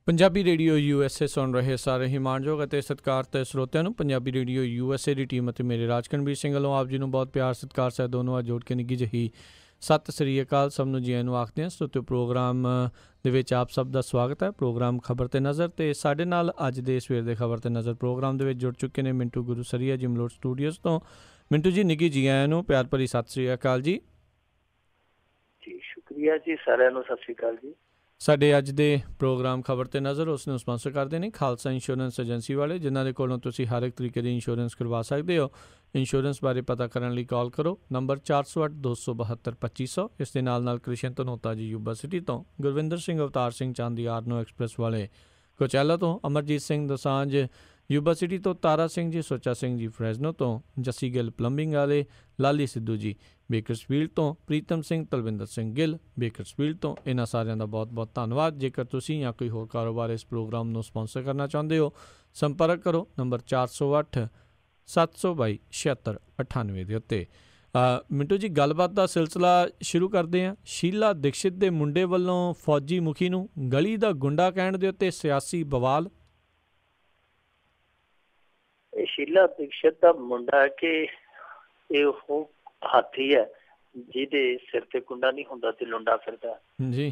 Punjabi radio USA ਸੁਣ ਰਹੇ ਸਾਰੇ ਹੀ ਮਾਣਯੋਗ ਅਤੇ ਸਤਿਕਾਰਤ ਸਰੋਤਿਆਂ ਨੂੰ ਪੰਜਾਬੀ ਰੇਡੀਓ USA ਦੀ ਟੀਮ ਅਤੇ ਮੇਰੇ ਰਾਜਕਨਵੀਰ ਸਿੰਘ ਵੱਲੋਂ ਆਪ ਜੀ ਨੂੰ ਬਹੁਤ ਪਿਆਰ ਸਤਿਕਾਰ ਸਹਿਤ ਦੋਨੋਂ ਜੋੜ ਕੇ ਨਿੱਘੀ ਜਿਹੀ ਸਤਿ ਸ੍ਰੀ ਅਕਾਲ। ਸਭ ਨੂੰ ਜੀ ਆਇਆਂ ਨੂੰ ਆਖਦੇ ਹਾਂ। ਸਰੋਤਿਓ ਪ੍ਰੋਗਰਾਮ ਦੇ ਵਿੱਚ ਆਪ ਸਭ ਦਾ ਸਵਾਗਤ ਹੈ। ਪ੍ਰੋਗਰਾਮ ਖਬਰ 'ਤੇ ਨਜ਼ਰ ਅਤੇ ਸਾਡੇ ਨਾਲ ਅੱਜ ਦੇ ਸਵੇਰ ਦੇ ਖਬਰ 'ਤੇ ਨਜ਼ਰ ਪ੍ਰੋਗਰਾਮ ਦੇ ਵਿੱਚ ਜੁੜ ਚੁੱਕੇ ਨੇ ਮਿੰਟੂ ਗੁਰੂਸਰੀਆ ਜੀ ਮਲੋਟ ਸਟੂਡੀਓਜ਼ ਤੋਂ। ਮਿੰਟੂ ਜੀ ਨਿੱਘੀ ਜੀ ਆਇਆਂ ਨੂੰ ਪਿਆਰ ਭਰੀ ਸਤਿ ਸ੍ਰੀ ਅਕਾਲ ਜੀ। ਜੀ ਸ਼ੁਕਰੀਆ ਜੀ, ਸਾਰਿਆਂ ਨੂੰ ਸਤਿ ਸ੍ਰੀ ਅਕਾਲ ਜੀ। ਸਾਡੇ ਅੱਜ ਦੇ ਪ੍ਰੋਗਰਾਮ ਖਬਰ 'ਤੇ ਨਜ਼ਰ ਉਸ ਨੂੰ ਸਪਾਂਸਰ ਕਰਦੇ ਨੇ ਖਾਲਸਾ ਇੰਸ਼ੋਰੈਂਸ ਏਜੰਸੀ ਵਾਲੇ, ਜਿਨ੍ਹਾਂ ਦੇ ਕੋਲੋਂ ਤੁਸੀਂ ਹਰ ਇੱਕ ਤਰੀਕੇ ਦੀ ਇੰਸ਼ੋਰੈਂਸ ਕਰਵਾ ਸਕਦੇ ਹੋ। ਇੰਸ਼ੋਰੈਂਸ ਬਾਰੇ ਪਤਾ ਕਰਨ ਲਈ ਕਾਲ ਕਰੋ ਨੰਬਰ 408-272-2500। ਇਸ ਦੇ ਨਾਲ ਕ੍ਰਿਸ਼ਨ ਧਨੋਤਾ ਜੀ ਯੂਬਾ ਸਿਟੀ ਤੋਂ, ਗੁਰਵਿੰਦਰ ਸਿੰਘ ਅਵਤਾਰ ਸਿੰਘ ਚਾਂਦੀ ਆਰਨੋ ਐਕਸਪ੍ਰੈਸ ਵਾਲੇ ਕੋਚੈਲਾ ਤੋਂ, ਅਮਰਜੀਤ ਸਿੰਘ ਦੋਸਾਂਝ ਯੂਬਾ ਸਿਟੀ ਤੋਂ, ਤਾਰਾ ਸਿੰਘ ਜੀ ਸੁੱਚਾ ਸਿੰਘ ਜੀ ਫਰੈਜ਼ਨੋ ਤੋਂ, ਜੱਸੀ ਗਿੱਲ ਪਲੰਬਿੰਗ ਵਾਲੇ, ਲਾਲੀ ਸਿੱਧੂ ਜੀ ਬੇਕਰਸਫੀਲਡ ਤੋਂ, ਪ੍ਰੀਤਮ ਸਿੰਘ ਤਲਵਿੰਦਰ ਸਿੰਘ ਗਿੱਲ ਬੇਕਰਸਫੀਲਡ ਤੋਂ। ਇਹਨਾਂ ਸਾਰਿਆਂ ਦਾ ਬਹੁਤ ਬਹੁਤ ਧੰਨਵਾਦ। ਜੇਕਰ ਤੁਸੀਂ ਜਾਂ ਕੋਈ ਹੋਰ ਕਾਰੋਬਾਰ ਇਸ ਪ੍ਰੋਗਰਾਮ ਨੂੰ ਸਪਾਂਸਰ ਕਰਨਾ ਚਾਹੁੰਦੇ ਹੋ, ਸੰਪਰਕ ਕਰੋ ਨੰਬਰ 408-722-7698 ਦੇ ਉੱਤੇ। ਮਿੰਟੂ ਜੀ, ਗੱਲਬਾਤ ਦਾ ਸਿਲਸਿਲਾ ਸ਼ੁਰੂ ਕਰਦੇ ਹਾਂ। ਸ਼ੀਲਾ ਦੀਕਸ਼ਿਤ ਦੇ ਮੁੰਡੇ ਵੱਲੋਂ ਫੌਜੀ ਮੁਖੀ ਨੂੰ ਗਲੀ ਦਾ ਗੁੰਡਾ ਕਹਿਣ ਦੇ ਉੱਤੇ ਸਿਆਸੀ ਬਵਾਲ। ਇਹ ਸ਼ੀਲਾ ਦੀਕਸ਼ਿਤ ਦਾ ਮੁੰਡਾ ਕਿ ਇਹ ਉਹ ਹਾਥੀ ਹੈ ਜਿਹਦੇ ਸਿਰ ਤੇ ਕੁੰਡਾ ਨਹੀਂ ਹੁੰਦਾ ਤੇ ਲੁੰਡਾ ਫਿਰਦਾ ਜੀ।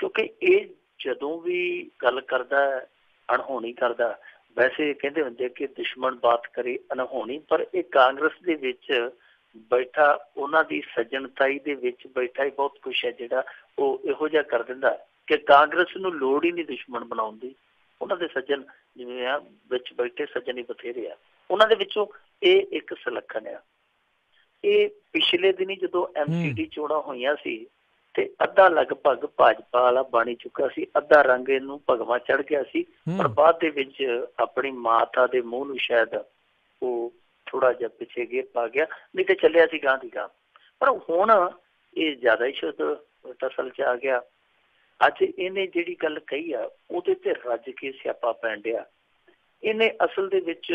ਕਿਉਂਕਿ ਇਹ ਜਦੋਂ ਵੀ ਗੱਲ ਕਰਦਾ ਅਣਹੋਣੀ ਕਰਦਾ। ਵੈਸੇ ਕਹਿੰਦੇ ਹੁੰਦੇ ਕਿ ਦੁਸ਼ਮਣ ਬਾਤ ਕਰੇ ਅਣਹੋਣੀ, ਪਰ ਇਹ ਕਾਂਗਰਸ ਦੇ ਵਿੱਚ ਬੈਠਾ, ਉਹਨਾਂ ਦੀ ਸੱਜਣਤਾਈ ਦੇ ਵਿੱਚ ਬੈਠਾ ਹੀ ਬਹੁਤ ਕੁਛ ਹੈ ਜਿਹੜਾ ਉਹ ਇਹੋ ਜਿਹਾ ਕਰ ਦਿੰਦਾ ਕਿ ਕਾਂਗਰਸ ਨੂੰ ਲੋੜ ਹੀ ਨਹੀਂ ਦੁਸ਼ਮਣ ਬਣਾਉਣ ਦੀ। ਉਹਨਾਂ ਦੇ ਸੱਜਣ ਜਿਵੇਂ ਆ ਵਿੱਚ ਬੈਠੇ ਸੱਜਣ ਹੀ ਬਥੇਰੇ ਆ, ਉਹਨਾਂ ਦੇ ਵਿੱਚੋਂ ਇਹ ਇੱਕ ਸੁਲੱਖਣ ਆ। ਇਹ ਪਿਛਲੇ ਦਿਨੀ ਜਦੋਂ MCD ਚੋਣਾਂ ਹੋਈਆਂ ਸੀ ਤੇ ਅੱਧਾ ਲਗਭਗ ਭਾਜਪਾ ਵਾਲਾ ਬਣ ਚੁੱਕਾ ਸੀ, ਅੱਧਾ ਰੰਗ ਇਹਨੂੰ ਭਗਵਾ ਚੜ ਗਿਆ ਸੀ, ਪਰ ਬਾਅਦ ਦੇ ਵਿੱਚ ਆਪਣੀ ਮਾਤਾ ਦੇ ਮੂੰਹ ਨੂੰ ਸ਼ਾਇਦ ਉਹ ਥੋੜਾ ਜਿਹਾ ਪਿੱਛੇ ਗੇਰ ਪਾ ਗਿਆ, ਨਹੀਂ ਤੇ ਚੱਲਿਆ ਸੀ ਗਾਂਹ ਦੀ ਗਾਂਹ। ਪਰ ਹੁਣ ਇਹ ਜ਼ਿਆਦਾ ਹੀ ਸ਼ੁੱਧ ਤਸਲ ਚ ਆ ਗਿਆ। ਅੱਜ ਇਹਨੇ ਜਿਹੜੀ ਗੱਲ ਕਹੀ ਆ ਉਹਦੇ ਤੇ ਰੱਜ ਕੇ ਸਿਆਪਾ ਪੈਣ ਡਿਆ। ਇਹਨੇ ਅਸਲ ਦੇ ਵਿੱਚ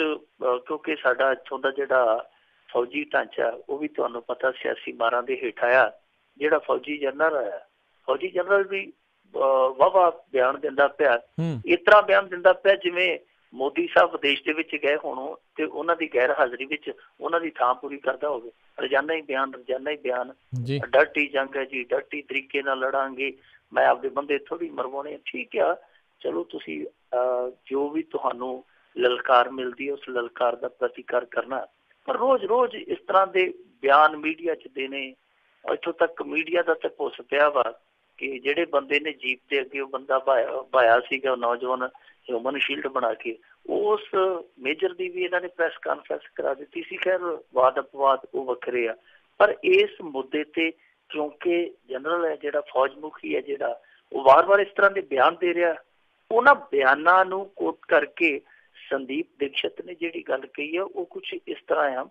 ਕਿਉਂਕਿ ਸਾਡਾ ਇੱਥੋਂ ਦਾ ਜਿਹੜਾ ਫੌਜੀ ਢਾਂਚਾ ਉਹ ਵੀ ਤੁਹਾਨੂੰ ਪਤਾ ਸਿਆਸੀ ਮਾਰਾਂ ਦੇ ਹੇਠ ਆਇਆ। ਜਿਹੜਾ ਫੌਜੀ ਜਨਰਲ ਆਇਆ, ਫੌਜੀ ਜਨਰਲ ਵੀ ਵਾਹਵਾ ਬਿਆਨ ਦਿੰਦਾ ਪਿਆ, ਇਸ ਤਰ੍ਹਾਂ ਬਿਆਨ ਦਿੰਦਾ ਪਿਆ ਜਿਵੇਂ ਮੋਦੀ ਸਾਹਿਬ ਵਿਦੇਸ਼ ਦੇ ਵਿੱਚ ਗਏ ਹੋਣ ਤੇ ਉਹਨਾਂ ਦੀ ਗੈਰ ਹਾਜ਼ਰੀ ਵਿੱਚ ਉਹਨਾਂ ਦੀ ਥਾਂ ਪੂਰੀ ਕਰਦਾ ਹੋਵੇ। ਰੋਜ਼ਾਨਾ ਹੀ ਬਿਆਨ ਡਰਟੀ ਜੰਗ ਹੈ ਜੀ, ਡਰਟੀ ਤਰੀਕੇ ਨਾਲ ਲੜਾਂਗੇ, ਮੈਂ ਆਪਦੇ ਬੰਦੇ ਥੋੜ੍ਹੀ ਮਰਵਾਉਣੇ। ਠੀਕ ਆ, ਚਲੋ ਤੁਸੀਂ ਜੋ ਵੀ ਤੁਹਾਨੂੰ ਲਲਕਾਰ ਮਿਲਦੀ ਹੈ ਉਸ ਲਲਕਾਰ ਦਾ ਪ੍ਰਤੀਕਾਰ ਕਰਨਾ, ਪਰ ਰੋਜ਼ ਰੋਜ਼ ਇਸ ਤਰ੍ਹਾਂ ਦੇ ਬਿਆਨ ਮੀਡੀਆ 'ਚ ਦੇਣੇ। ਇੱਥੋਂ ਤੱਕ ਮੀਡੀਆ ਦਾ ਤਾਂ ਭੁੱਸ ਪਿਆ ਵਾ ਕਿ ਜਿਹੜੇ ਬੰਦੇ ਨੇ ਜੀਪ ਦੇ ਅੱਗੇ ਉਹ ਬੰਦਾ ਭਾਇਆ ਸੀਗਾ, ਨੌਜਵਾਨ ਹਿਊਮਨ ਸ਼ੀਲਡ ਬਣਾ ਕੇ, ਉਸ ਮੇਜਰ ਦੀ ਵੀ ਇਹਨਾਂ ਨੇ ਪ੍ਰੈਸ ਕਾਨਫਰੰਸ ਕਰਾ ਦਿੱਤੀ ਸੀ। ਖੈਰ ਵਾਦ ਅਪਵਾਦ ਉਹ ਵੱਖਰੇ ਆ, ਪਰ ਇਸ ਮੁੱਦੇ ਤੇ ਕਿਉਂਕਿ ਜਨਰਲ ਹੈ ਜਿਹੜਾ ਫੌਜ ਮੁਖੀ ਹੈ ਜਿਹੜਾ ਉਹ ਵਾਰ-ਵਾਰ ਇਸ ਤਰ੍ਹਾਂ ਦੇ ਬਿਆਨ ਦੇ ਰਿਹਾ, ਉਹਨਾਂ ਬਿਆਨਾਂ ਨੂੰ ਕੋਟ ਕਰਕੇ ਸੰਦੀਪ ਦੀਕਸ਼ਿਤ ਨੇ ਜਿਹੜੀ ਗੱਲ ਕਹੀ ਆ ਉਹ ਕੁਛ ਇਸ ਤਰ੍ਹਾਂ ਆ।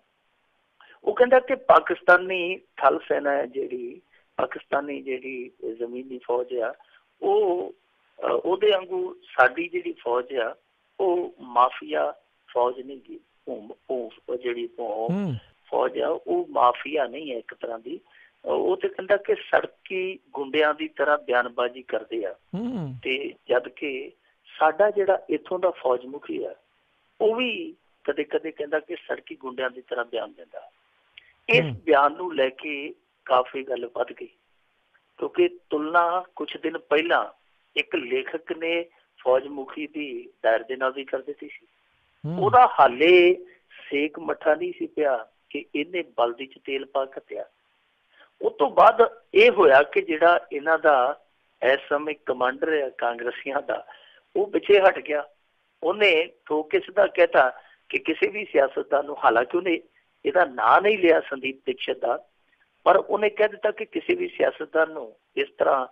ਉਹ ਕਹਿੰਦਾ ਕਿ ਪਾਕਿਸਤਾਨੀ ਥਲ ਸੈਨਾ ਹੈ ਜਿਹੜੀ ਪਾਕਿਸਤਾਨੀ ਜਿਹੜੀ ਜ਼ਮੀਨੀ ਫੌਜ ਆ ਉਹ ਉਹਦੇ ਵਾਂਗੂ ਸਾਡੀ ਜਿਹੜੀ ਫੌਜ ਆ ਉਹ ਮਾਫੀਆ ਫੌਜ ਨਹੀਂ ਗੀ। ਜਿਹੜੀ ਫੌਜ ਆ ਉਹ ਮਾਫੀਆ ਨਹੀਂ ਹੈ ਇੱਕ ਤਰ੍ਹਾਂ ਦੀ। ਉਹ ਤੇ ਕਹਿੰਦਾ ਕਿ ਸੜਕੀ ਗੁੰਡਿਆਂ ਦੀ ਤਰ੍ਹਾਂ ਬਿਆਨਬਾਜ਼ੀ ਕਰਦੇ ਆ, ਤੇ ਜਦ ਕਿ ਸਾਡਾ ਜਿਹੜਾ ਇੱਥੋਂ ਦਾ ਫੌਜ ਮੁਖੀ ਆ ਉਹ ਵੀ ਕਦੇ ਕਦੇ ਕਹਿੰਦਾ ਕਿ ਸੜਕੀ ਗੁੰਡਿਆਂ ਦੀ ਤਰ੍ਹਾਂ ਬਿਆਨ ਦਿੰਦਾ। ਇਸ ਬਿਆਨ ਨੂੰ ਲੈ ਕੇ ਕਾਫੀ ਗੱਲ ਵੱਧ ਗਈ, ਕਿਉਂਕਿ ਤੁਲਨਾ ਕੁਛ ਦਿਨ ਪਹਿਲਾਂ ਇੱਕ ਲੇਖਕ ਨੇ ਫੌਜ ਮੁਖੀ ਦੀ ਦਾਇਰ ਦੇ ਨਾਲ ਵੀ ਕਰ ਦਿੱਤੀ ਸੀ। ਉਹਦਾ ਹਾਲੇ ਸੇਕ ਮੱਠਾ ਨਹੀਂ ਸੀ ਪਿਆ ਕਿ ਇਹਨੇ ਬਲਦੀ 'ਚ ਤੇਲ ਪਾ ਘੱਤਿਆ। ਉਸ ਤੋਂ ਬਾਅਦ ਇਹ ਹੋਇਆ ਕਿ ਜਿਹੜਾ ਇਹਨਾਂ ਦਾ ਇਸ ਸਮੇਂ ਕਮਾਂਡਰ ਹੈ ਕਾਂਗਰਸੀਆਂ ਦਾ, ਉਹ ਪਿੱਛੇ ਹਟ ਗਿਆ। ਉਹਨੇ ਠੋਕ ਕੇ ਸਿੱਧਾ ਕਹਿਤਾ ਕਿ ਕਿਸੇ ਵੀ ਸਿਆਸਤਦਾਨ ਨੂੰ, ਹਾਲਾਂਕਿ ਉਹਨੇ ਇਹਦਾ ਨਾਂ ਨਹੀਂ ਲਿਆ ਸੰਦੀਪ ਦੀਕਸ਼ਿਤ ਦਾ, ਪਰ ਉਹਨੇ ਕਹਿ ਦਿੱਤਾ ਕਿ ਕਿਸੇ ਵੀ ਸਿਆਸਤਦਾਨ ਨੂੰ ਇਸ ਤਰ੍ਹਾਂ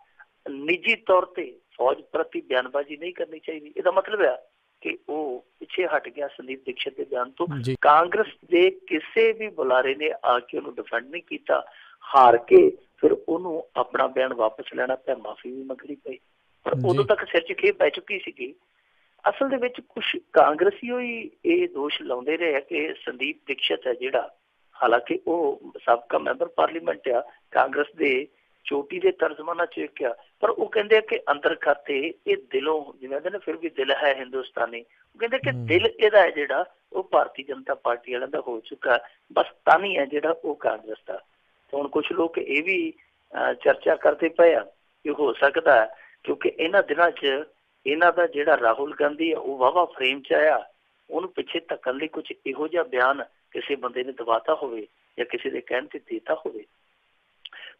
ਨਿੱਜੀ ਤੌਰ ਤੇ ਫੌਜ ਪ੍ਰਤੀ ਬਿਆਨਬਾਜ਼ੀ ਨਹੀਂ ਕਰਨੀ ਚਾਹੀਦੀ। ਇਹਦਾ ਮਤਲਬ ਹੈ ਕਿ ਉਹ ਪਿੱਛੇ ਹਟ ਗਿਆ ਸੰਦੀਪ ਦੀਕਸ਼ਿਤ ਦੇ ਬਿਆਨ ਤੋਂ। ਕਾਂਗਰਸ ਦੇ ਕਿਸੇ ਵੀ ਬੁਲਾਰੇ ਨੇ ਆ ਕੇ ਉਹਨੂੰ ਡਿਫੈਂਡ ਨਹੀਂ ਕੀਤਾ। ਹਾਰ ਕੇ ਫਿਰ ਉਹਨੂੰ ਆਪਣਾ ਬਿਆਨ ਵਾਪਸ ਲੈਣਾ ਪਿਆ, ਮਾਫੀ ਵੀ ਮੰਗਣੀ ਪਈ, ਪਰ ਉਦੋਂ ਤੱਕ ਸਿਰ 'ਚ ਖੇਪ ਪੈ ਚੁੱਕੀ ਸੀਗੀ। ਅਸਲ ਦੇ ਵਿੱਚ ਕੁਛ ਕਾਂਗਰਸੀ ਹੀ ਇਹ ਦੋਸ਼ ਲਾਉਂਦੇ ਰਹੇ ਕਿ ਸੰਦੀਪ ਦੀਕਸ਼ਿਤ ਹੈ ਜਿਹੜਾ, ਹਾਲਾਂਕਿ ਉਹ ਸਾਬਕਾ ਮੈਂਬਰ ਪਾਰਲੀਮੈਂਟ ਆ, ਕਾਂਗਰਸ ਦੇ ਚੋਟੀ ਦੇ ਤਰਜਮਾਨਾਂ ਚ ਕਿਹਾ, ਪਰ ਉਹ ਕਹਿੰਦੇ ਕਿ ਅੰਦਰ ਖਾਤੇ ਇਹ ਦਿਲੋਂ, ਜਿਵੇਂ ਕਹਿੰਦੇ ਨਾ ਫਿਰ ਵੀ ਦਿਲ ਹੈ ਹਿੰਦੁਸਤਾਨੀ, ਉਹ ਕਹਿੰਦੇ ਕਿ ਦਿਲ ਇਹਦਾ ਹੈ ਜਿਹੜਾ ਉਹ ਭਾਰਤੀ ਜਨਤਾ ਪਾਰਟੀ ਵਾਲਿਆਂ ਦਾ ਹੋ ਚੁੱਕਾ, ਬਸ ਤਾਂ ਨਹੀਂ ਹੈ ਜਿਹੜਾ ਉਹ ਕਾਂਗਰਸ ਦਾ। ਹੁਣ ਕੁਛ ਲੋਕ ਇਹ ਵੀ ਚਰਚਾ ਕਰਦੇ ਪਏ ਆ ਕਿ ਹੋ ਸਕਦਾ ਕਿਉਂਕਿ ਇਹਨਾਂ ਦਿਨਾਂ 'ਚ ਇਹਨਾਂ ਦਾ ਜਿਹੜਾ ਰਾਹੁਲ ਗਾਂਧੀ ਆ ਉਹ ਵਾਹਵਾ ਫਰੇਮ 'ਚ ਆਇਆ, ਉਹਨੂੰ ਪਿੱਛੇ ਧੱਕਣ ਲਈ ਕੁਛ ਇਹੋ ਜਿਹਾ ਬਿਆਨ ਕਿਸੇ ਬੰਦੇ ਨੇ ਦਵਾਤਾ ਹੋਵੇ ਜਾਂ ਕਿਸੇ ਦੇ ਕਹਿਣ ਤੇ ਦੇਤਾ ਹੋਵੇ।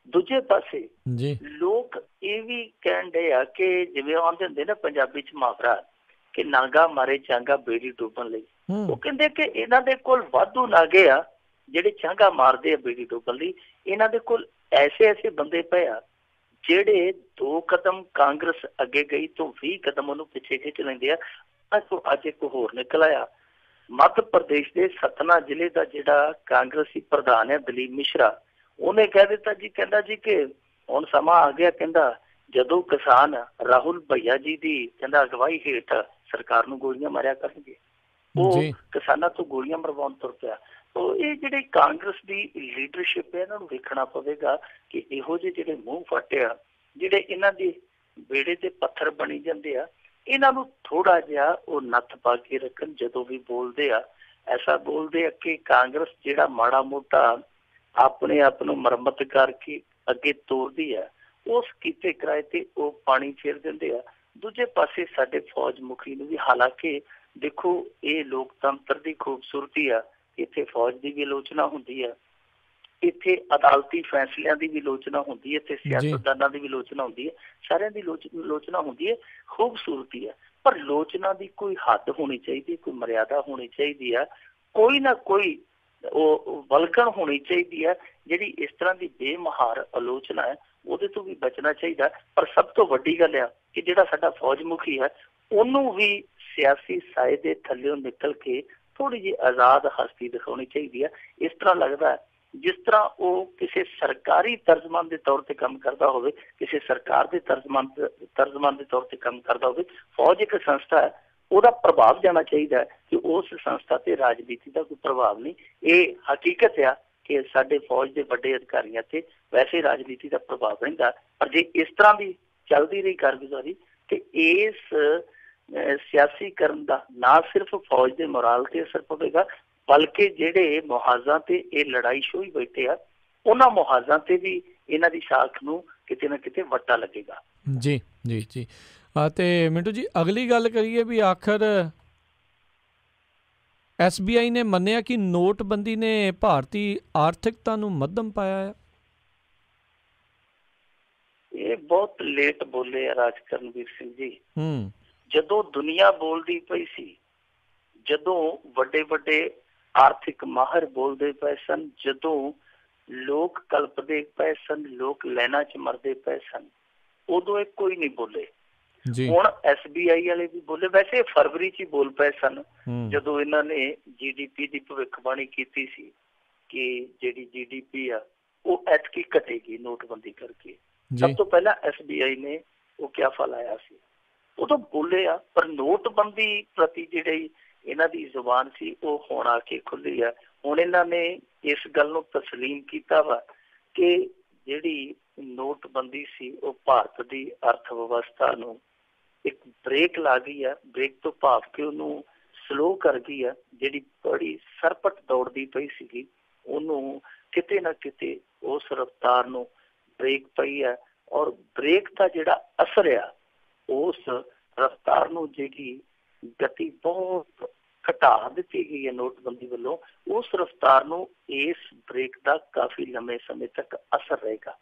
ਦੂਜੇ ਪਾਸੇ ਲੋਕ ਇਹ ਵੀ ਕਹਿਣ ਡਏ ਆ ਕਿ ਜਿਵੇਂ ਆਉਂਦੇ ਹੁੰਦੇ ਨਾ ਪੰਜਾਬੀ 'ਚ ਮੁਹਾਵਰਾ ਕਿ ਨਾਗਾ ਮਾਰੇ ਚਾਂਗਾ ਬੇੜੀ ਡੁੱਬਣ ਲਈ, ਉਹ ਕਹਿੰਦੇ ਕਿ ਇਹਨਾਂ ਦੇ ਕੋਲ ਵਾਧੂ ਨਾਗੇ ਆ ਜਿਹੜੇ ਚਾਂਗਾ ਮਾਰਦੇ ਆ ਬੇੜੀ ਡੁੱਬਣ ਲਈ। ਇਹਨਾਂ ਦੇ ਕੋਲ ਐਸੇ ਬੰਦੇ ਪਏ ਆ ਜਿਹੜੇ 2 ਕਦਮ ਕਾਂਗਰਸ ਅੱਗੇ ਗਈ ਤੋਂ 20 ਕਦਮ ਉਹਨੂੰ ਪਿੱਛੇ ਖਿੱਚ ਲੈਂਦੇ ਆ। ਅੱਜ ਇੱਕ ਹੋਰ ਨਿਕਲ ਆਇਆ, ਮੱਧ ਪ੍ਰਦੇਸ਼ ਦੇ ਸਤਨਾ ਜ਼ਿਲ੍ਹੇ ਦਾ ਜਿਹੜਾ ਕਾਂਗਰਸੀ ਪ੍ਰਧਾਨ ਹੈ ਦਲੀਪ ਮਿਸ਼ਰਾ, ਉਹਨੇ ਕਹਿ ਦਿੱਤਾ ਜੀ, ਕਹਿੰਦਾ ਜੀ ਕਿ ਹੁਣ ਸਮਾਂ ਆ ਗਿਆ, ਕਹਿੰਦਾ ਜਦੋਂ ਕਿਸਾਨ ਰਾਹੁਲ ਭਈਆ ਜੀ ਦੀ ਕਹਿੰਦਾ ਅਗਵਾਈ ਹੇਠ ਸਰਕਾਰ ਨੂੰ ਗੋਲੀਆਂ ਮਾਰਿਆ ਕਰਨਗੇ, ਉਹ ਕਿਸਾਨਾਂ ਤੋਂ ਗੋਲੀਆਂ ਮਰਵਾਉਣ ਤੁਰ ਪਿਆ। ਤੋ ਇਹ ਜਿਹੜੇ ਕਾਂਗਰਸ ਦੀ ਲੀਡਰਸ਼ਿਪ ਹੈ, ਇਹਨਾਂ ਨੂੰ ਵੇਖਣਾ ਪਵੇਗਾ ਕਿ ਇਹੋ ਜਿਹੇ ਜਿਹੜੇ ਮੂੰਹ ਫਾਟੇ ਆ, ਜਿਹੜੇ ਇਹਨਾਂ ਦੇ ਬੇੜੇ ਤੇ ਪੱਥਰ ਬਣੀ ਜਾਂਦੇ ਆ, ਇਹਨਾਂ ਨੂੰ ਥੋੜਾ ਜਿਹਾ ਉਹ ਨੱਥ ਪਾ ਕੇ ਰੱਖਣ। ਜਦੋਂ ਵੀ ਬੋਲਦੇ ਆ ਐਸਾ ਬੋਲਦੇ ਆ ਕਿ ਕਾਂਗਰਸ ਜਿਹੜਾ ਮਾੜਾ ਮੋਟਾ ਆਪਣੇ ਆਪ ਨੂੰ ਮੁਰੰਮਤ ਕਰਕੇ ਅੱਗੇ ਤੋਰਦੀ ਆ, ਉਸ ਕੀਤੇ ਕਿਰਾਏ ਤੇ ਉਹ ਪਾਣੀ ਫੇਰ ਦਿੰਦੇ ਆ। ਦੂਜੇ ਪਾਸੇ ਸਾਡੇ ਫੌਜ ਮੁਖੀ ਨੂੰ ਵੀ, ਹਾਲਾਂਕਿ ਦੇਖੋ ਇਹ ਲੋਕਤੰਤਰ ਦੀ ਖੂਬਸੂਰਤੀ ਆ, ਇੱਥੇ ਫੌਜ ਦੀ ਵੀ ਆਲੋਚਨਾ ਹੁੰਦੀ ਹੈ, ਇੱਥੇ ਅਦਾਲਤੀ ਫੈਸਲਿਆਂ ਦੀ ਵੀ ਆਲੋਚਨਾ ਹੁੰਦੀ ਹੈ, ਇੱਥੇ ਸਿਆਸਤਦਾਨਾਂ ਦੀ ਵੀ ਆਲੋਚਨਾ ਹੁੰਦੀ ਹੈ, ਸਾਰਿਆਂ ਦੀ ਆਲੋਚਨਾ ਹੁੰਦੀ ਹੈ, ਖੂਬਸੂਰਤੀ ਹੈ। ਪਰ ਆਲੋਚਨਾ ਦੀ ਕੋਈ ਹੱਦ ਹੋਣੀ ਚਾਹੀਦੀ, ਕੋਈ ਮਰਿਆਦਾ ਹੋਣੀ ਚਾਹੀਦੀ ਹੈ, ਕੋਈ ਨਾ ਕੋਈ ਉਹ ਵਲਗਣ ਹੋਣੀ ਚਾਹੀਦੀ ਹੈ ਜਿਹੜੀ ਇਸ ਤਰ੍ਹਾਂ ਦੀ ਬੇਮਹਾਰ ਆਲੋਚਨਾ ਹੈ, ਉਹਦੇ ਤੋਂ ਵੀ ਬਚਣਾ ਚਾਹੀਦਾ। ਪਰ ਸਭ ਤੋਂ ਵੱਡੀ ਗੱਲ ਆ ਕਿ ਜਿਹੜਾ ਸਾਡਾ ਫੌਜ ਮੁਖੀ ਹੈ, ਉਹਨੂੰ ਵੀ ਸਿਆਸੀ ਸਾਏ ਦੇ ਥੱਲਿਓਂ ਨਿਕਲ ਕੇ ਥੋੜੀ ਜਿਹੀ ਆਜ਼ਾਦ ਹਸਤੀ ਦਿਖਾਉਣੀ ਚਾਹੀਦੀ ਹੈ। ਇਸ ਤਰ੍ਹਾਂ ਲੱਗਦਾ ਜਿਸ ਤਰ੍ਹਾਂ ਉਹ ਕਿਸੇ ਸਰਕਾਰੀ ਤਰਜਮਾਨ ਦੇ ਤੌਰ ਤੇ ਕੰਮ ਕਰਦਾ ਹੋਵੇ, ਕਿਸੇ ਸਰਕਾਰ ਦੇ ਤਰਜਮਾਨ ਦੇ ਤੌਰ ਤੇ ਕੰਮ ਕਰਦਾ ਹੋਵੇ। ਫੌਜ ਇੱਕ ਸੰਸਥਾ ਹੈ, ਉਹਦਾ ਪ੍ਰਭਾਵ ਜਾਣਾ ਚਾਹੀਦਾ ਹੈ ਕਿ ਉਸ ਸੰਸਥਾ ਤੇ ਰਾਜਨੀਤੀ ਦਾ ਕੋਈ ਪ੍ਰਭਾਵ ਨਹੀਂ। ਇਹ ਹਕੀਕਤ ਆ ਕਿ ਸਾਡੇ ਫੌਜ ਦੇ ਵੱਡੇ ਅਧਿਕਾਰੀਆਂ ਤੇ ਵੈਸੇ ਰਾਜਨੀਤੀ ਦਾ ਪ੍ਰਭਾਵ ਰਹਿੰਦਾ, ਪਰ ਜੇ ਇਸ ਤਰ੍ਹਾਂ ਦੀ ਚੱਲਦੀ ਰਹੀ ਕਾਰਗੁਜ਼ਾਰੀ ਤੇ ਇਸ ਸਿਆਸੀਕਰਨ ਦਾ ਨਾ ਸਿਰਫ ਫੌਜ ਦੇ ਮੋਰਾਲ ਤੇ ਅਸਰ ਪਵੇਗਾ, ਬਲਕਿ ਜਿਹੜੇ ਮੁਹਾਜ਼ਾਂ ਤੇ ਇਹ ਲੜਾਈ ਛੋਈ ਬੈਠੇ ਆ, ਉਹਨਾਂ ਮੁਹਾਜ਼ਾਂ ਤੇ ਵੀ ਇਹਨਾਂ ਦੀ ਸਾਖ ਨੂੰ ਕਿਤੇ ਨਾ ਕਿਤੇ ਵੱਟਾ ਲੱਗੇਗਾ। ਜੀ ਜੀ ਜੀ। ਤੇ ਮਿੰਟੂ ਜੀ, ਅਗਲੀ ਗੱਲ ਕਰੀਏ ਵੀ ਆਖਰ SBI ਨੇ ਮੰਨਿਆ ਕਿ ਨੋਟਬੰਦੀ ਨੇ ਭਾਰਤੀ ਆਰਥਿਕਤਾ ਨੂੰ ਮੱਧਮ ਪਾਇਆ ਹੈ। ਇਹ ਬਹੁਤ ਲੇਟ ਬੋਲੇ ਆ ਰਾਜਕਰਨਵੀਰ ਸਿੰਘ ਜੀ। ਜਦੋਂ ਦੁਨੀਆ ਬੋਲਦੀ ਪਈ ਸੀ, ਜਦੋਂ ਵੱਡੇ ਵੱਡੇ ਆਰਥਿਕ ਮਾਹਰ ਬੋਲਦੇ ਪਏ ਸਨ, ਜਦੋਂ ਲੋਕ ਕਲਪਦੇ ਪਏ ਸਨ, ਲੋਕ ਲਾਈਨਾਂ 'ਚ ਮਰਦੇ ਪਏ ਸਨ, ਉਦੋਂ ਇਹ ਕੋਈ ਨਹੀਂ ਬੋਲੇ। ਹੁਣ SBI ਵਾਲੇ ਵੀ ਬੋਲੇ, ਵੈਸੇ ਫਰਵਰੀ 'ਚ ਹੀ ਬੋਲ ਪਏ ਸਨ ਜਦੋਂ ਇਹਨਾਂ ਨੇ GDP ਦੀ ਭਵਿੱਖਬਾਣੀ ਕੀਤੀ ਸੀ ਕਿ ਜਿਹੜੀ GDP ਆ ਉਹ ਐਤਕੀ ਘਟੇਗੀ ਨੋਟਬੰਦੀ ਕਰਕੇ। ਸਭ ਤੋਂ ਪਹਿਲਾਂ SBI ਨੇ ਉਹ ਕਿਆਫਾ ਲਾਇਆ ਸੀ, ਉਦੋਂ ਬੋਲੇ ਆ। ਪਰ ਨੋਟਬੰਦੀ ਪ੍ਰਤੀ ਜਿਹੜੀ ਇਹਨਾਂ ਦੀ ਜ਼ੁਬਾਨ ਸੀ ਉਹ ਹੁਣ ਆ ਕੇ ਖੁੱਲੀ ਆ। ਹੁਣ ਇਹਨਾਂ ਨੇ ਇਸ ਗੱਲ ਨੂੰ ਤਸਲੀਮ ਕੀਤਾ ਵਾ ਕਿ ਜਿਹੜੀ ਨੋਟਬੰਦੀ ਸੀ ਉਹ ਭਾਰਤ ਦੀ ਅਰਥ ਵਿਵਸਥਾ ਨੂੰ ਇੱਕ ਬ੍ਰੇਕ ਲਾ ਗਈ ਆ। ਬ੍ਰੇਕ ਤੋਂ ਭਾਵ ਕਿ ਉਹਨੂੰ ਸਲੋ ਕਰ ਗਈ ਆ। ਜਿਹੜੀ ਬੜੀ ਸਰਪਟ ਦੌੜਦੀ ਪਈ ਸੀਗੀ, ਉਹਨੂੰ ਕਿਤੇ ਨਾ ਕਿਤੇ ਉਸ ਰਫਤਾਰ ਨੂੰ ਬ੍ਰੇਕ ਪਈ ਆ। ਔਰ ਬ੍ਰੇਕ ਦਾ ਜਿਹੜਾ ਅਸਰ ਆ, ਉਸ ਰਫਤਾਰ ਨੂੰ ਜਿਹੜੀ ਗਤੀ ਬਹੁਤ ਘਟਾ ਦਿੱਤੀ ਗਈ ਹੈ ਨੋਟਬੰਦੀ ਵੱਲੋਂ, ਉਸ ਰਫਤਾਰ ਨੂੰ ਇਸ ਬ੍ਰੇਕ ਦਾ ਕਾਫੀ ਲੰਮੇ ਸਮੇਂ ਤੱਕ ਅਸਰ ਰਹੇਗਾ।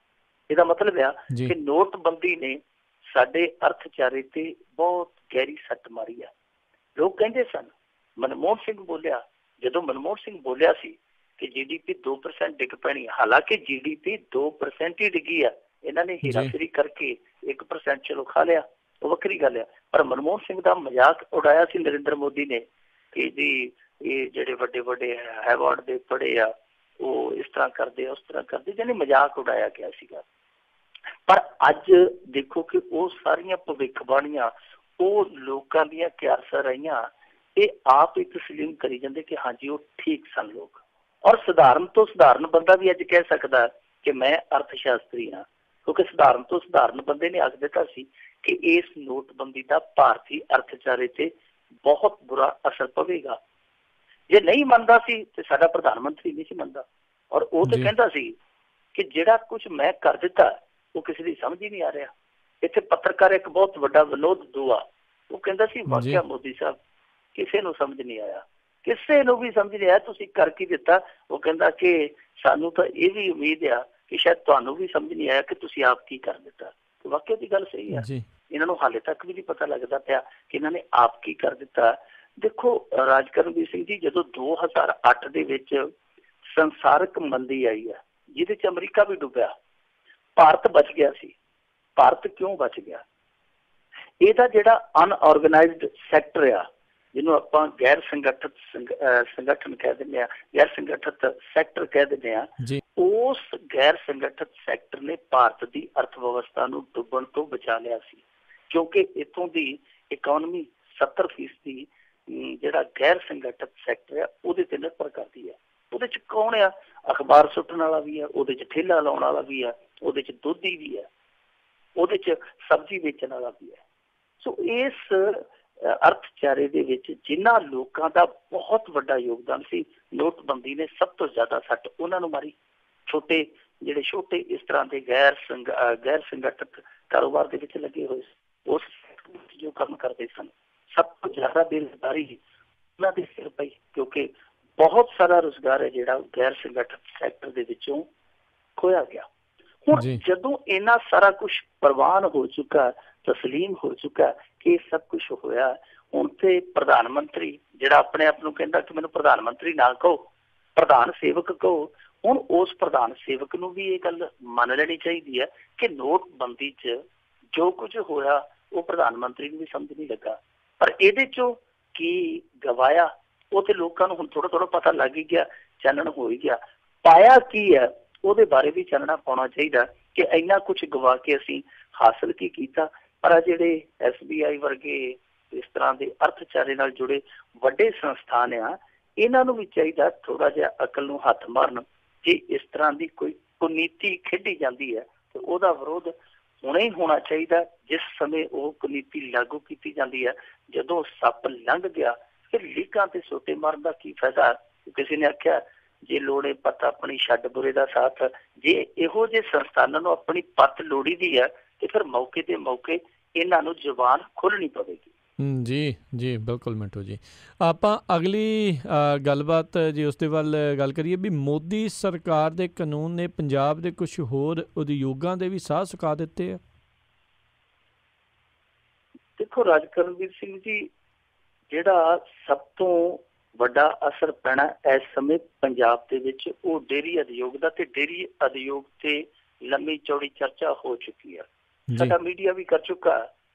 ਇਹਦਾ ਮਤਲਬ ਆ ਕਿ ਨੋਟਬੰਦੀ ਨੇ ਸਾਡੇ ਅਰਥਚਾਰੇ ਤੇ ਬਹੁਤ ਗਹਿਰੀ ਸੱਟ ਮਾਰੀ ਆ। ਲੋਕ ਕਹਿੰਦੇ ਸਨ, ਮਨਮੋਹਨ ਸਿੰਘ ਬੋਲਿਆ, ਜਦੋਂ ਮਨਮੋਹਨ ਸਿੰਘ ਬੋਲਿਆ ਸੀ ਕਿ GDP 2% ਡਿੱਗ ਪੈਣੀ, ਹਾਲਾਂਕਿ GDP 2% ਹੀ ਡਿੱਗੀ ਆ। ਇਹਨਾਂ ਨੇ ਹੀਰਾਫੇਰੀ ਕਰਕੇ 1% ਚਲੋ ਖਾ ਲਿਆ, ਉਹ ਵੱਖਰੀ ਗੱਲ ਆ। ਪਰ ਮਨਮੋਹਨ ਸਿੰਘ ਦਾ ਮਜ਼ਾਕ ਉਡਾਇਆ ਸੀ ਨਰਿੰਦਰ ਮੋਦੀ ਨੇ ਕਿ ਜੀ ਇਹ ਜਿਹੜੇ ਵੱਡੇ ਵੱਡੇ ਹੈਵਾਰਡ ਦੇ ਪੜ੍ਹੇ ਆ ਉਹ ਇਸ ਤਰ੍ਹਾਂ ਕਰਦੇ ਆ, ਉਸ ਤਰ੍ਹਾਂ ਕਰਦੇ, ਜਾਨੀ ਮਜ਼ਾਕ ਉਡਾਇਆ ਗਿਆ ਸੀਗਾ। ਪਰ ਅੱਜ ਦੇਖੋ ਕਿ ਉਹ ਸਾਰੀਆਂ ਭਵਿੱਖਬਾਣੀਆਂ ਉਹ ਲੋਕਾਂ ਦੀਆਂ ਕਿਆਸਾਂ ਰਹੀਆਂ, ਇਹ ਆਪ ਹੀ ਤਸਲੀਮ ਕਰੀ ਜਾਂਦੇ ਕਿ ਹਾਂਜੀ ਉਹ ਠੀਕ ਸਨ ਲੋਕ। ਔਰ ਸਧਾਰਨ ਤੋਂ ਸਧਾਰਨ ਬੰਦਾ ਵੀ ਅੱਜ ਕਹਿ ਸਕਦਾ ਕਿ ਮੈਂ ਅਰਥ ਸ਼ਾਸਤਰੀ ਹਾਂ। ਕਿਉਂਕਿ ਸਧਾਰਨ ਤੋਂ ਸਧਾਰਨ ਬੰਦੇ ਨੇ ਆਖ ਦਿੱਤਾ ਸੀ ਕਿ ਇਸ ਨੋਟਬੰਦੀ ਦਾ ਭਾਰਤੀ ਅਰਥਚਾਰੇ ਤੇ ਬਹੁਤ ਬੁਰਾ ਅਸਰ ਪਵੇਗਾ। ਜੇ ਨਹੀਂ ਮੰਨਦਾ ਸੀ ਤੇ ਸਾਡਾ ਪ੍ਰਧਾਨ ਮੰਤਰੀ ਨਹੀਂ ਸੀ ਮੰਨਦਾ, ਔਰ ਉਹ ਤੇ ਕਹਿੰਦਾ ਸੀ ਕਿ ਜਿਹੜਾ ਕੁਝ ਮੈਂ ਕਰ ਦਿੱਤਾ ਉਹ ਕਿਸੇ ਦੀ ਸਮਝ ਹੀ ਨਹੀਂ ਆ ਰਿਹਾ। ਇੱਥੇ ਪੱਤਰਕਾਰ ਇੱਕ ਬਹੁਤ ਵੱਡਾ ਵਿਨੋਦ ਦੂਆ, ਉਹ ਕਹਿੰਦਾ ਸੀ ਵਾਕਿਆ ਮੋਦੀ ਸਾਹਿਬ ਕਿਸੇ ਨੂੰ ਸਮਝ ਨਹੀਂ ਆਇਆ, ਕਿਸੇ ਨੂੰ ਵੀ ਸਮਝ ਨਹੀਂ ਆਇਆ ਤੁਸੀਂ ਕਰ ਕੀ ਦਿੱਤਾ। ਉਹ ਕਹਿੰਦਾ ਕਿ ਸਾਨੂੰ ਤਾਂ ਇਹ ਵੀ ਉਮੀਦ ਆ ਕਿ ਸ਼ਾਇਦ ਤੁਹਾਨੂੰ ਵੀ ਸਮਝ ਨਹੀਂ ਆਇਆ ਕਿ ਤੁਸੀਂ ਆਪ ਕੀ ਕਰ ਦਿੱਤਾ। ਵਾਕਿਆ ਦੀ ਗੱਲ ਸਹੀ ਆ। ਇਹਨਾਂ ਨੂੰ ਹਾਲੇ ਤੱਕ ਵੀ ਨਹੀਂ ਪਤਾ ਲੱਗਦਾ ਪਿਆ ਕਿ ਇਹਨਾਂ ਨੇ ਆਪ ਕੀ ਕਰ ਦਿੱਤਾ। ਦੇਖੋ ਰਾਜ ਕਰਨਵੀਰ ਸਿੰਘ ਜੀ, ਜਦੋਂ 2008 ਦੇ ਵਿੱਚ ਸੰਸਾਰਕ ਮੰਦੀ ਆਈ ਹੈ ਜਿਹਦੇ ਚ ਅਮਰੀਕਾ ਵੀ ਡੁੱਬਿਆ, ਭਾਰਤ ਬਚ ਗਿਆ ਸੀ। ਭਾਰਤ ਕਿਉਂ ਬਚ ਗਿਆ? ਇਹਦਾ ਜਿਹੜਾ ਅਨਆਰਗੇਨਾਈਜ਼ਡ ਸੈਕਟਰ ਆ, ਜਿਹਨੂੰ ਆਪਾਂ ਗੈਰ ਸੰਗਠਿਤ ਸੰਗਠਨ ਕਹਿ ਦਿੰਦੇ ਆ, ਗੈਰ ਸੰਗਠਿਤ ਸੈਕਟਰ ਕਹਿ ਦਿੰਦੇ ਆ, ਉਸ ਗੈਰ ਸੰਗਠਿਤ ਸੈਕਟਰ ਨੇ ਭਾਰਤ ਦੀ ਅਰਥ ਵਿਵਸਥਾ ਨੂੰ ਡੁੱਬਣ ਤੋਂ ਬਚਾ ਲਿਆ ਸੀ। ਕਿਉਂਕਿ ਇੱਥੋਂ ਦੀ ਇਕੋਨਮੀ 70% ਜਿਹੜਾ ਗੈਰ ਸੰਗਠਿਤ ਸੈਕਟਰ ਆ ਉਹਦੇ ਤੇ ਨਿਰਭਰ ਕਰਦੀ ਹੈ। ਉਹਦੇ ਚ ਕੌਣ ਆ? ਅਖਬਾਰ ਸੁੱਟਣ ਵਾਲਾ ਵੀ ਆ, ਉਹਦੇ ਚ ਠੇਲਾ ਲਾਉਣ ਵਾਲਾ ਵੀ ਆ, ਉਹਦੇ ਚ ਦੁੱਧੀ ਵੀ ਆ, ਉਹਦੇ ਚ ਸਬਜ਼ੀ ਵੇਚਣ ਵਾਲਾ ਵੀ ਹੈ। ਸੋ ਇਸ ਅਰਥਚਾਰੇ ਦੇ ਵਿੱਚ ਜਿਨ੍ਹਾਂ ਲੋਕਾਂ ਦਾ ਬਹੁਤ ਵੱਡਾ ਯੋਗਦਾਨ ਸੀ, ਨੋਟਬੰਦੀ ਨੇ ਸਭ ਤੋਂ ਜ਼ਿਆਦਾ ਸੱਟ ਉਹਨਾਂ ਨੂੰ ਮਾਰੀ। ਜਿਹੜੇ ਛੋਟੇ ਇਸ ਤਰ੍ਹਾਂ ਦੇ ਗੈਰ ਸੰਗਠਿਤ ਕਾਰੋਬਾਰ ਦੇ ਵਿੱਚ ਲੱਗੇ ਹੋਏ, ਉਸ ਜੋ ਕੰਮ ਕਰਦੇ ਸਨ, ਸਭ ਤੋਂ ਜ਼ਿਆਦਾ ਬੇਰੁਜ਼ਗਾਰੀ ਉਹਨਾਂ ਦੇ ਸਿਰ ਪਈ, ਕਿਉਂਕਿ ਬਹੁਤ ਸਾਰਾ ਰੁਜ਼ਗਾਰ ਹੈ ਜਿਹੜਾ ਗੈਰ ਸੰਗਠਿਤ ਸੈਕਟਰ ਦੇ ਵਿੱਚੋਂ ਖੋਇਆ ਗਿਆ। ਹੁਣ ਜਦੋਂ ਇੰਨਾ ਸਾਰਾ ਕੁਛ ਪ੍ਰਵਾਨ ਹੋ ਚੁੱਕਾ, ਤਸਲੀਮ ਹੋ ਚੁੱਕਾ ਕਿ ਇਹ ਸਭ ਕੁਛ ਹੋਇਆ, ਹੁਣ ਤੇ ਪ੍ਰਧਾਨ ਮੰਤਰੀ ਜਿਹੜਾ ਆਪਣੇ ਆਪ ਨੂੰ ਕਹਿੰਦਾ ਕਿ ਮੈਨੂੰ ਪ੍ਰਧਾਨ ਮੰਤਰੀ ਨਾ ਕਹੋ, ਪ੍ਰਧਾਨ ਸੇਵਕ ਕਹੋ, ਹੁਣ ਉਸ ਪ੍ਰਧਾਨ ਸੇਵਕ ਨੂੰ ਵੀ ਇਹ ਗੱਲ ਮੰਨ ਲੈਣੀ ਚਾਹੀਦੀ ਹੈ ਕਿ ਨੋਟਬੰਦੀ 'ਚ ਜੋ ਕੁਝ ਹੋਇਆ ਉਹ ਪ੍ਰਧਾਨ ਮੰਤਰੀ ਨੂੰ ਵੀ ਸਮਝ ਨਹੀਂ ਲੱਗਾ। ਪਰ ਇਹਦੇ 'ਚੋਂ ਕੀ ਗਵਾਇਆ ਉਹ ਤੇ ਲੋਕਾਂ ਨੂੰ ਹੁਣ ਥੋੜਾ ਥੋੜਾ ਪਤਾ ਲੱਗ ਹੀ ਗਿਆ, ਚਾਨਣ ਹੋ ਹੀ ਗਿਆ। ਪਾਇਆ ਕੀ ਹੈ ਉਹਦੇ ਬਾਰੇ ਵੀ ਚਾਨਣਾ ਪਾਉਣਾ ਚਾਹੀਦਾ ਕਿ ਇੰਨਾ ਕੁਛ ਗਵਾ ਕੇ ਅਸੀਂ ਹਾਸਲ ਕੀ ਕੀਤਾ। ਪਰ ਆ ਜਿਹੜੇ SBI ਵਰਗੇ ਇਸ ਤਰ੍ਹਾਂ ਦੇ ਅਰਥਚਾਰੇ ਨਾਲ ਜੁੜੇ ਵੱਡੇ ਸੰਸਥਾਨ ਆ, ਇਹਨਾਂ ਨੂੰ ਵੀ ਚਾਹੀਦਾ ਥੋੜਾ ਜਿਹਾ ਅਕਲ ਨੂੰ ਹੱਥ ਮਾਰਨ। ਜੇ ਇਸ ਤਰ੍ਹਾਂ ਦੀ ਕੋਈ ਕੁਨੀਤੀ ਖੇਡੀ ਜਾਂਦੀ ਹੈ ਤੇ ਉਹਦਾ ਵਿਰੋਧ ਹੁਣੇ ਹੀ ਹੋਣਾ ਚਾਹੀਦਾ। ਜਿਸ ਸਮੇਂ ਉਹ ਕੁਨੀਤੀ ਲਾਗੂ ਕੀਤੀ ਜਾਂਦੀ ਹੈ, ਜਦੋਂ ਸੱਪ ਲੰਘ ਗਿਆ ਫਿਰ ਲੀਕਾਂ ਤੇ ਸੋਟੇ ਮਾਰਨ ਦਾ ਕੀ ਫਾਇਦਾ। ਕਿਸੇ ਨੇ ਆਖਿਆ ਜੇ ਲੋੜੇ ਪੱਤ ਆਪਣੀ ਛੱਡ ਬੁਰੇ ਦਾ ਸਾਥ। ਜੇ ਇਹੋ ਜਿਹੇ ਸੰਸਥਾਨਾਂ ਨੂੰ ਆਪਣੀ ਪੱਤ ਲੋੜੀਦੀ ਹੈ ਤੇ ਫਿਰ ਮੌਕੇ ਤੇ ਮੌਕੇ ਇਹਨਾਂ ਨੂੰ ਜ਼ੁਬਾਨ ਖੋਲ੍ਹਣੀ ਪਵੇਗੀ। ਜੀ ਬਿਲਕੁਲ ਮਿੰਟੂ ਜੀ। ਆਪਾਂ ਅਗਲੀ ਗੱਲਬਾਤ ਜੀ ਉਸਦੇ ਵੱਲ ਗੱਲ ਕਰੀਏ ਵੀ ਮੋਦੀ ਸਰਕਾਰ ਦੇ ਕਾਨੂੰਨ ਨੇ ਪੰਜਾਬ ਦੇ ਕੁਝ ਹੋਰ ਉਦਯੋਗਾਂ ਦੇ ਵੀ ਸਾਹ ਸੁਕਾ ਦਿੱਤੇ ਆ। ਦੇਖੋ ਰਾਜ ਕਰਨਵੀਰ ਸਿੰਘ ਜੀ, ਜਿਹੜਾ ਸਭ ਤੋਂ ਵੱਡਾ ਅਸਰ ਪੈਣਾ ਇਸ ਸਮੇਂ ਪੰਜਾਬ ਦੇ ਵਿੱਚ ਉਹ ਡੇਅਰੀ ਉਦਯੋਗ ਦਾ, ਤੇ ਡੇਅਰੀ ਉਦਯੋਗ ਤੇ ਲੰਮੀ ਚੌੜੀ ਚਰਚਾ ਹੋ ਚੁੱਕੀ ਹੈ। ਸਾਡਾ ਮੀਡੀਆ ਵੀ ਕਰ ਚੁੱਕਾ,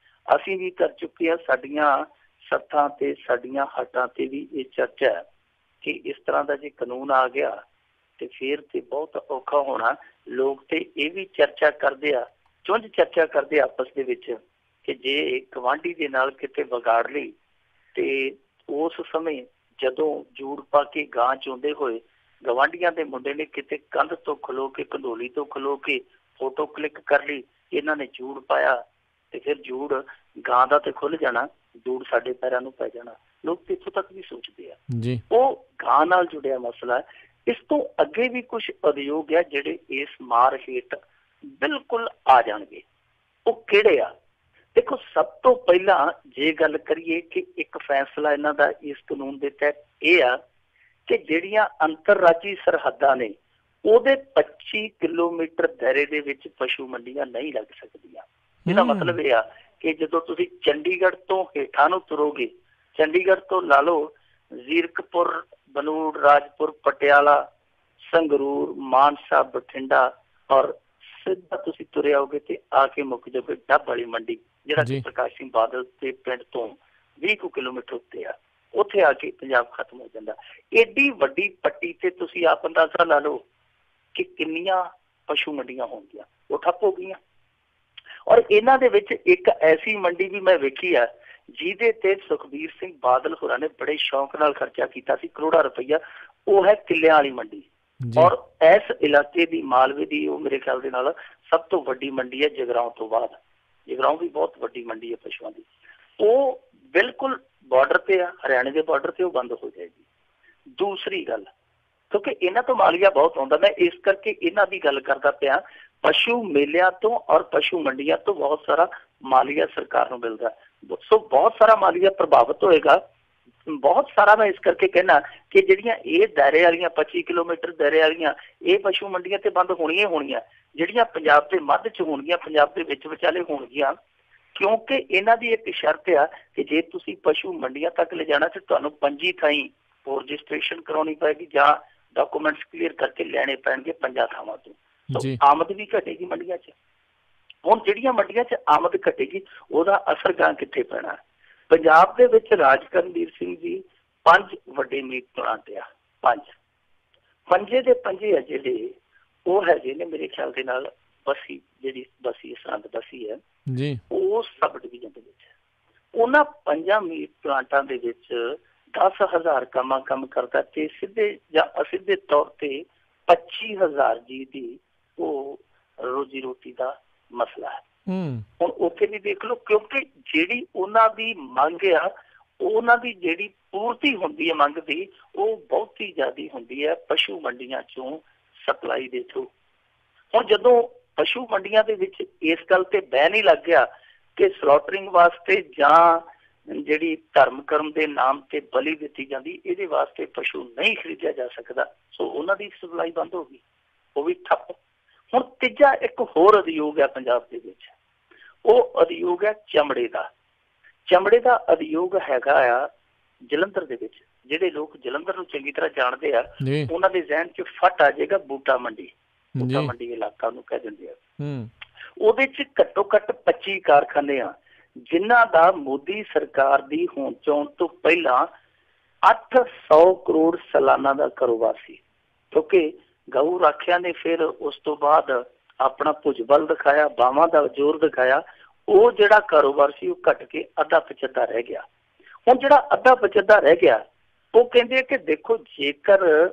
ਅਸੀਂ ਵੀ ਕਰ ਚੁੱਕੇ ਹਾਂ, ਸਾਡੀਆਂ ਸੱਥਾਂ ਤੇ ਸਾਡੀਆਂ ਹੱਟਾਂ ਤੇ ਵੀ ਇਹ ਚਰਚਾ ਹੈ ਕਿ ਇਸ ਤਰ੍ਹਾਂ ਦਾ ਜੇ ਕਾਨੂੰਨ ਆ ਗਿਆ ਤੇ ਫਿਰ ਤੇ ਬਹੁਤ ਔਖਾ ਹੋਣਾ। ਲੋਕ ਤੇ ਇਹ ਵੀ ਚਰਚਾ ਕਰਦੇ ਆ, ਚੁੰਝ ਚਰਚਾ ਕਰਦੇ ਆਪਸ ਦੇ ਵਿੱਚ ਕਿ ਜੇ ਗਵਾਂਢੀ ਦੇ ਨਾਲ ਕਿਤੇ ਵਿਗਾੜ ਲਈ ਤੇ ਉਸ ਸਮੇਂ ਜਦੋਂ ਜੂੜ ਪਾ ਕੇ ਗਾਂ ਚੋਂਦੇ ਹੋਏ ਗਵਾਂਢੀਆਂ ਦੇ ਮੁੰਡੇ ਨੇ ਕਿਤੇ ਕੰਧ ਤੋਂ ਖਲੋ ਕੇ, ਕੰਧੋਲੀ ਤੋਂ ਖਲੋ ਕੇ ਫੋਟੋ ਕਲਿੱਕ ਕਰ ਲਈ, ਇਹਨਾਂ ਨੇ ਜੂੜ ਪਾਇਆ ਤੇ ਫਿਰ ਜੂੜ ਗਾਂ ਦਾ ਤੇ ਖੁੱਲ ਜਾਣਾ, ਜੂੜ ਸਾਡੇ ਪੈਰਾਂ ਨੂੰ ਪੈ ਜਾਣਾ। ਲੋਕ ਤੇ ਇੱਥੋਂ ਤੱਕ ਵੀ ਸੋਚਦੇ ਆ, ਉਹ ਗਾਂ ਨਾਲ ਜੁੜਿਆ ਮਸਲਾ। ਇਸ ਤੋਂ ਅੱਗੇ ਵੀ ਕੁਛ ਉਦਯੋਗ ਆ ਜਿਹੜੇ ਇਸ ਮਾਰ ਹੇਠ ਬਿਲਕੁਲ ਆ ਜਾਣਗੇ। ਉਹ ਕਿਹੜੇ ਆ? ਦੇਖੋ, ਸਭ ਤੋਂ ਪਹਿਲਾਂ ਜੇ ਗੱਲ ਕਰੀਏ ਕਿ ਇੱਕ ਫੈਸਲਾ ਇਹਨਾਂ ਦਾ ਇਸ ਕਾਨੂੰਨ ਦੇ ਤਹਿਤ ਇਹ ਆ ਕਿ ਜਿਹੜੀਆਂ ਅੰਤਰਰਾਜੀ ਸਰਹੱਦਾਂ ਨੇ ਉਹਦੇ 25 ਕਿਲੋਮੀਟਰ ਦਾਇਰੇ ਦੇ ਵਿੱਚ ਪਸ਼ੂ ਮੰਡੀਆਂ ਨਹੀਂ ਲੱਗ ਸਕਦੀਆਂ। ਇਹਦਾ ਮਤਲਬ ਇਹ ਆ ਕਿ ਜਦੋਂ ਤੁਸੀਂ ਚੰਡੀਗੜ੍ਹ ਤੋਂ ਹੇਠਾਂ ਨੂੰ ਤੁਰੋਗੇ, ਚੰਡੀਗੜ੍ਹ ਤੋਂ ਲਾ ਲਓ ਜ਼ੀਰਕਪੁਰ, ਬਨੂੜ, ਰਾਜਪੁਰ, ਪਟਿਆਲਾ, ਸੰਗਰੂਰ, ਮਾਨਸਾ, ਬਠਿੰਡਾ ਔਰ ਸਿੱਧਾ ਤੁਸੀਂ ਤੁਰੇ ਆਓਗੇ ਤੇ ਆ ਕੇ ਮੁੱਕ ਜਾਓਗੇ ਡੱਬ ਵਾਲੀ ਮੰਡੀ, ਜਿਹੜਾ ਕਿ ਪ੍ਰਕਾਸ਼ ਸਿੰਘ ਬਾਦਲ ਦੇ ਪਿੰਡ ਤੋਂ 20 ਕਿਲੋਮੀਟਰ ਉੱਤੇ ਆ। ਉੱਥੇ ਆ ਕੇ ਪੰਜਾਬ ਖਤਮ ਹੋ ਜਾਂਦਾ। ਏਡੀ ਵੱਡੀ ਪੱਟੀ ਤੇ ਤੁਸੀਂ ਆਪ ਅੰਦਾਜ਼ਾ ਲਾ ਲਓ ਕਿ ਕਿੰਨੀਆਂ ਪਸ਼ੂ ਮੰਡੀਆਂ ਹੋਣਗੀਆਂ, ਉਹ ਠੱਪ ਹੋ ਗਈਆਂ। ਔਰ ਇਹਨਾਂ ਦੇ ਵਿੱਚ ਇੱਕ ਐਸੀ ਮੰਡੀ ਵੀ ਮੈਂ ਵੇਖੀ ਆ ਜਿਹਦੇ ਤੇ ਸੁਖਬੀਰ ਸਿੰਘ ਬਾਦਲ ਹੋਰਾਂ ਨੇ ਬੜੇ ਸ਼ੌਂਕ ਨਾਲ ਖਰਚਾ ਕੀਤਾ ਸੀ, ਕਰੋੜਾਂ ਰੁਪਈਆ। ਉਹ ਹੈ ਕਿੱਲਿਆਂ ਵਾਲੀ ਮੰਡੀ। ਔਰ ਇਸ ਇਲਾਕੇ ਦੀ ਮਾਲਵੇ ਦੀ ਉਹ ਮੇਰੇ ਖਿਆਲ ਦੇ ਨਾਲ ਸਭ ਤੋਂ ਵੱਡੀ ਮੰਡੀ ਹੈ ਜਗਰਾਉਂ ਤੋਂ ਬਾਅਦ। ਜਗਰਾਉਂ ਵੀ ਬਹੁਤ ਵੱਡੀ ਮੰਡੀ ਹੈ ਪਸ਼ੂਆਂ ਦੀ। ਉਹ ਬਿਲਕੁਲ ਬਾਰਡਰ ਤੇ ਆ, ਹਰਿਆਣੇ ਦੇ ਬਾਰਡਰ ਤੇ ਉਹ ਬੰਦ ਹੋ ਜਾਏਗੀ। ਦੂਸਰੀ ਗੱਲ, ਕਿਉਂਕਿ ਇਹਨਾਂ ਤੋਂ ਮਾਲੀਆ ਬਹੁਤ ਆਉਂਦਾ, ਮੈਂ ਇਸ ਕਰਕੇ ਇਹਨਾਂ ਦੀ ਗੱਲ ਕਰਦਾ ਪਿਆ। ਪਸ਼ੂ ਮੇਲਿਆਂ ਤੋਂ ਔਰ ਪਸ਼ੂ ਮੰਡੀਆਂ ਤੋਂ ਬਹੁਤ ਸਾਰਾ ਮਾਲੀਆ ਸਰਕਾਰ ਨੂੰ ਮਿਲਦਾ, ਸੋ ਬਹੁਤ ਸਾਰਾ ਮਾਲੀਆ ਪ੍ਰਭਾਵਿਤ ਹੋਏਗਾ। ਬਹੁਤ ਸਾਰਾ ਮੈਂ ਇਸ ਕਰਕੇ ਕਹਿਣਾ ਕਿ ਜਿਹੜੀਆਂ ਇਹ ਦਾਇਰੇ ਵਾਲੀਆਂ 25 ਕਿਲੋਮੀਟਰ ਦਾਇਰੇ ਵਾਲੀਆਂ ਇਹ ਪਸ਼ੂ ਮੰਡੀਆਂ ਤੇ ਬੰਦ ਹੋਣੀਆਂ ਹੀ ਹੋਣੀਆਂ, ਜਿਹੜੀਆਂ ਪੰਜਾਬ ਦੇ ਮੱਧ 'ਚ ਹੋਣਗੀਆਂ, ਪੰਜਾਬ ਦੇ ਵਿੱਚ ਵਿਚਾਲੇ ਹੋਣਗੀਆਂ, ਕਿਉਂਕਿ ਇਹਨਾਂ ਦੀ ਇੱਕ ਸ਼ਰਤ ਆ ਕਿ ਜੇ ਤੁਸੀਂ ਪਸ਼ੂ ਮੰਡੀਆਂ ਤੱਕ ਲਿਜਾਣਾ ਤੇ ਤੁਹਾਨੂੰ 25 ਥਾਈਂ ਰਜਿਸਟ੍ਰੇਸ਼ਨ ਕਰਾਉਣੀ ਪਏਗੀ ਜਾਂ ਡਾਕੂਮੈਂਟਸ ਕਲੀਅਰ ਕਰਕੇ ਲੈਣੇ ਪੈਣਗੇ 5 ਥਾਵਾਂ ਤੋਂ। ਆਮਦ ਵੀ ਘਟੇਗੀ ਮੰਡੀਆਂ 'ਚ। ਹੁਣ ਜਿਹੜੀਆਂ ਮੰਡੀਆਂ 'ਚ ਆਮਦ ਘਟੇਗੀ ਉਹਦਾ ਅਸਰ ਗਾਂ ਕਿੱਥੇ ਪੈਣਾ? ਪੰਜਾਬ ਦੇ ਵਿੱਚ ਰਾਜ ਕਰਨਵੀਰ ਸਿੰਘ ਜੀ 5 ਵੱਡੇ ਮੀਟ ਪਲਾਂਟ ਆ, 5 ਦੇ 5 ਆ ਜਿਹੜੇ ਉਹ ਹੈਗੇ ਨੇ ਮੇਰੇ ਖਿਆਲ ਦੇ ਨਾਲ ਬਸੀ, ਜਿਹੜੀ ਬਸੀ ਸਰਹੰਦ ਬਸੀ ਹੈ ਜੀ, ਉਹ ਸਬ ਡਿਵੀਜ਼ਨ ਦੇ ਵਿੱਚ। ਉਹਨਾਂ 5 ਮੀਟ ਪਲਾਂਟਾਂ ਦੇ ਵਿੱਚ 10,000 ਕੰਮ ਕਰਦਾ ਤੇ ਸਿੱਧੇ ਜਾਂ ਅਸਿੱਧੇ ਤੌਰ ਤੇ 25,000 ਜੀ ਦੀ ਉਹ ਰੋਜੀ ਰੋਟੀ ਦਾ ਮਸਲਾ ਹੈ। ਹੁਣ ਉੱਥੇ ਵੀ ਦੇਖ ਲਓ, ਕਿਉਂਕਿ ਜਿਹੜੀ ਉਹਨਾਂ ਦੀ ਮੰਗ ਆ, ਉਹਨਾਂ ਦੀ ਜਿਹੜੀ ਪੂਰਤੀ ਹੁੰਦੀ ਹੈ ਮੰਗ ਦੀ, ਉਹ ਬਹੁਤੀ ਜ਼ਿਆਦਾ ਹੁੰਦੀ ਹੈ ਪਸ਼ੂ ਮੰਡੀਆਂ ਚੋਂ ਸਪਲਾਈ ਦੇ ਥਰੂ। ਹੁਣ ਜਦੋਂ ਪਸ਼ੂ ਮੰਡੀਆਂ ਦੇ ਵਿੱਚ ਇਸ ਗੱਲ ਤੇ ਬੈਨ ਹੀ ਲੱਗ ਗਿਆ ਕਿ ਸਲੌਟਰਿੰਗ ਵਾਸਤੇ ਜਾਂ ਜਿਹੜੀ ਧਰਮ ਕਰਮ ਦੇ ਨਾਮ ਤੇ ਬਲੀ ਦਿੱਤੀ ਜਾਂਦੀ, ਇਹਦੇ ਵਾਸਤੇ ਪਸ਼ੂ ਨਹੀਂ ਖਰੀਦਿਆ ਜਾ ਸਕਦਾ, ਸੋ ਉਹਨਾਂ ਦੀ ਸਪਲਾਈ ਬੰਦ ਹੋ ਗਈ, ਉਹ ਵੀ ਠੱਪ। ਹੁਣ ਤੀਜਾ ਇੱਕ ਹੋਰ ਉਦਯੋਗ ਹੈ ਪੰਜਾਬ ਦੇ ਵਿੱਚ, ਉਹ ਉਦਯੋਗ ਹੈ ਚਮੜੇ ਦਾ। ਚਮੜੇ ਦਾ ਉਦਯੋਗ ਹੈਗਾ ਆ ਜਲੰਧਰ ਦੇ ਵਿੱਚ। ਜਿਹੜੇ ਲੋਕ ਜਲੰਧਰ ਨੂੰ ਚੰਗੀ ਤਰ੍ਹਾਂ ਜਾਣਦੇ ਆ ਉਹਨਾਂ ਦੇ ਜ਼ਹਿਨ 'ਚ ਫਟ ਆ ਜਾਏਗਾ ਬੂਟਾ ਮੰਡੀ, ਬੂਟਾ ਮੰਡੀ ਇਲਾਕਾ ਉਹਨੂੰ ਕਹਿ ਦਿੰਦੇ ਆ। ਉਹਦੇ 'ਚ ਘੱਟੋ ਘੱਟ 25 ਕਾਰਖਾਨੇ ਆ ਜਿਨ੍ਹਾਂ ਦਾ ਮੋਦੀ ਸਰਕਾਰ ਦੀ ਹੋਂਦ 'ਚ ਆਉਣ ਤੋਂ ਪਹਿਲਾਂ 800 ਕਰੋੜ ਸਾਲਾਨਾ ਦਾ ਕਾਰੋਬਾਰ ਸੀ, ਕਿਉਂਕਿ ਗਊ ਰਾਖਿਆਂ ਨੇ ਫਿਰ ਉਸ ਤੋਂ ਬਾਅਦ ਆਪਣਾ ਭੁਜਬਲ ਦਿਖਾਇਆ, ਬਾਵਾਂ ਦਾ ਜ਼ੋਰ ਦਿਖਾਇਆ, ਉਹ ਜਿਹੜਾ ਕਾਰੋਬਾਰ ਸੀ ਉਹ ਘਟ ਕੇ ਅੱਧਾ ਪਚੱਧਾ ਰਹਿ ਗਿਆ। ਹੁਣ ਜਿਹੜਾ ਅੱਧਾ ਪਚੱਧਾ ਰਹਿ ਗਿਆ, ਉਹ ਕਹਿੰਦੇ ਕਿ ਦੇਖੋ ਜੇਕਰ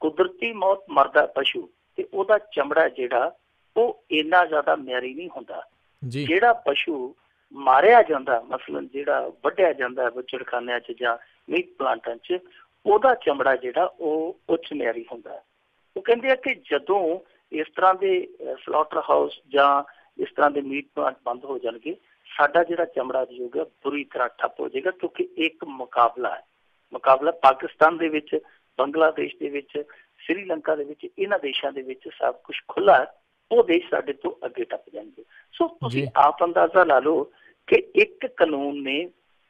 ਕੁਦਰਤੀ ਮੌਤ ਮਰਦਾ ਪਸ਼ੂ ਤੇ ਉਹਦਾ ਚਮੜਾ ਜਿਹੜਾ ਉਹ ਇੰਨਾ ਜ਼ਿਆਦਾ ਮਿਆਰੀ ਨਹੀਂ ਹੁੰਦਾ। ਜਿਹੜਾ ਪਸ਼ੂ ਮਾਰਿਆ ਜਾਂਦਾ, ਮਸਲਨ ਜਿਹੜਾ ਵੱਢਿਆ ਜਾਂਦਾ ਬੁੱਚੜਖਾਨਿਆਂ 'ਚ ਜਾਂ ਮੀਟ ਪਲਾਂਟਾਂ 'ਚ, ਉਹਦਾ ਚਮੜਾ ਜਿਹੜਾ ਉਹ ਉੱਚ ਮਿਆਰੀ ਹੁੰਦਾ। ਉਹ ਕਹਿੰਦੇ ਆ ਕਿ ਜਦੋਂ ਇਸ ਤਰ੍ਹਾਂ ਦੇ ਸਲੌਟਰ ਹਾਊਸ ਜਾਂ ਇਸ ਤਰ੍ਹਾਂ ਦੇ ਮੀਟ ਪਲਾਂਟ ਬੰਦ ਹੋ ਜਾਣਗੇ, ਸਾਡਾ ਜਿਹੜਾ ਚਮੜਾ ਉਦਯੋਗ ਹੈ ਬੁਰੀ ਤਰ੍ਹਾਂ ਠੱਪ ਹੋ ਜਾਏਗਾ, ਕਿਉਂਕਿ ਇੱਕ ਮੁਕਾਬਲਾ ਪਾਕਿਸਤਾਨ ਦੇ ਵਿੱਚ, ਬੰਗਲਾਦੇਸ਼ ਦੇ ਵਿੱਚ, ਸ੍ਰੀਲੰਕਾ ਦੇ ਵਿੱਚ, ਇਹਨਾਂ ਦੇਸ਼ਾਂ ਦੇ ਵਿੱਚ ਸਭ ਕੁਛ ਖੁੱਲ੍ਹਾ ਹੈ, ਉਹ ਦੇਸ਼ ਸਾਡੇ ਤੋਂ ਅੱਗੇ ਟੱਪ ਜਾਣਗੇ। ਸੋ ਤੁਸੀਂ ਆਪ ਅੰਦਾਜ਼ਾ ਲਾ ਲਓ ਕਿ ਇੱਕ ਕਾਨੂੰਨ ਨੇ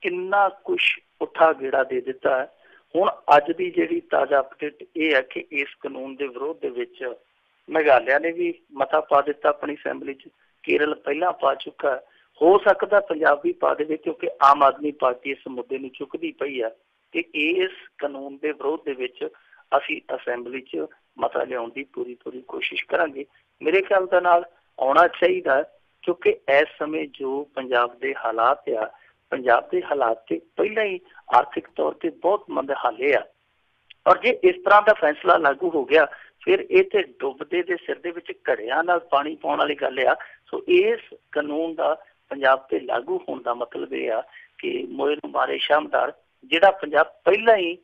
ਕਿੰਨਾ ਕੁਛ ਪੁੱਠਾ ਗੇੜਾ ਦੇ ਦਿੱਤਾ ਹੈ। ਹੁਣ ਅੱਜ ਦੀ ਜਿਹੜੀ ਤਾਜ਼ਾ ਅਪਡੇਟ ਇਹ ਹੈ ਕਿ ਇਸ ਕਾਨੂੰਨ ਦੇ ਵਿਰੋਧ ਦੇ ਵਿੱਚ ਮੇਘਾਲਿਆ ਨੇ ਵੀ ਮਤਾ ਪਾ ਦਿੱਤਾ ਆਪਣੀ ਅਸੈਂਬਲੀ 'ਚ, ਕੇਰਲ ਪਹਿਲਾਂ ਪਾ ਚੁੱਕਾ, ਹੋ ਸਕਦਾ ਪੰਜਾਬ ਵੀ ਪਾ ਦੇਵੇ, ਕਿਉਂਕਿ ਆਮ ਆਦਮੀ ਪਾਰਟੀ ਇਸ ਮੁੱਦੇ ਨੂੰ ਚੁੱਕਦੀ ਪਈ ਆ ਕਿ ਇਸ ਕਾਨੂੰਨ ਦੇ ਵਿਰੋਧ ਦੇ ਵਿੱਚ ਅਸੀਂ ਅਸੈਂਬਲੀ 'ਚ ਮਤਾ ਲਿਆਉਣ ਦੀ ਪੂਰੀ ਕੋਸ਼ਿਸ਼ ਕਰਾਂਗੇ। ਮੇਰੇ ਖਿਆਲ ਦੇ ਨਾਲ ਆਉਣਾ ਚਾਹੀਦਾ, ਕਿਉਂਕਿ ਇਸ ਸਮੇਂ ਜੋ ਪੰਜਾਬ ਦੇ ਹਾਲਾਤ ਆ, ਪੰਜਾਬ ਦੇ ਹਾਲਾਤ ਤੇ ਪਹਿਲਾਂ ਹੀ ਆਰਥਿਕ ਤੌਰ ਤੇ ਬਹੁਤ ਮੰਦਹਾਲੇ ਆ, ਔਰ ਜੇ ਇਸ ਤਰ੍ਹਾਂ ਦਾ ਫੈਸਲਾ ਲਾਗੂ ਹੋ ਗਿਆ ਫਿਰ ਇਹ ਤੇ ਡੁੱਬਦੇ ਦੇ ਸਿਰ ਦੇ ਵਿੱਚ ਘੜਿਆਂ ਨਾਲ ਪਾਣੀ ਪਾਉਣ ਵਾਲੀ ਗੱਲ ਆ। ਸੋ ਇਸ ਕਾਨੂੰਨ ਦਾ ਪੰਜਾਬ ਤੇ ਲਾਗੂ ਹੋਣ ਦਾ ਮਤਲਬ ਇਹ ਆ ਕਿ ਮੋਏ ਨੂੰ ਮਾਰੇ ਸ਼ਾਮਦਾਰ, ਜਿਹੜਾ ਪੰਜਾਬ ਪਹਿਲਾਂ ਹੀ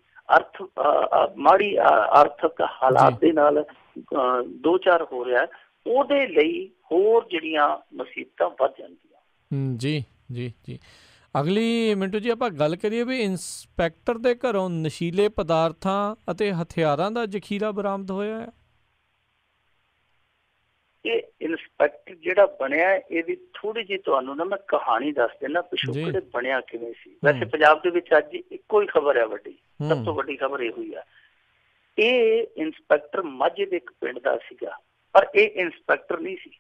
ਮਾੜੀ ਆਰਥਿਕ ਹਾਲਾਤ ਦੇ ਨਾਲ ਦੋ ਚਾਰ ਹੋ ਰਿਹਾ, ਉਹਦੇ ਲਈ ਹੋਰ ਜਿਹੜੀਆਂ ਮੁਸੀਬਤਾਂ ਵੱਧ ਜਾਂਦੀਆਂ। ਜੀ ਅਗਲੀ ਮਿੰਟੂ ਜੀ ਆਪਾਂ ਗੱਲ ਕਰੀਏ ਵੀ ਇੰਸਪੈਕਟਰ ਦੇ ਘਰੋਂ ਨਸ਼ੀਲੇ ਪਦਾਰਥਾਂ ਅਤੇ ਹਥਿਆਰਾਂ ਦਾ ਜ਼ਖੀਰਾ ਬਰਾਮਦ ਹੋਇਆ ਹੈ। ਇਹ ਇੰਸਪੈਕਟਰ ਜਿਹੜਾ ਬਣਿਆ, ਇਹਦੀ ਥੋੜੀ ਜਿਹੀ ਤੁਹਾਨੂੰ ਨਾ ਮੈਂ ਕਹਾਣੀ ਦੱਸ ਦਿੰਦਾ, ਪਿਛੋਕੜੇ ਬਣਿਆ ਕਿਵੇਂ ਸੀ। ਵੈਸੇ ਪੰਜਾਬ ਦੇ ਵਿੱਚ ਅੱਜ ਇੱਕੋ ਹੀ ਖਬਰ ਹੈ ਵੱਡੀ, ਸਭ ਤੋਂ ਵੱਡੀ ਖਬਰ ਇਹ ਹੋਈ ਆ। ਇਹ ਇੰਸਪੈਕਟਰ ਮਾਝੇ ਦੇ ਇੱਕ ਪਿੰਡ ਦਾ ਸੀਗਾ, ਪਰ ਇਹ ਇੰਸਪੈਕਟਰ ਨਹੀਂ ਸੀ।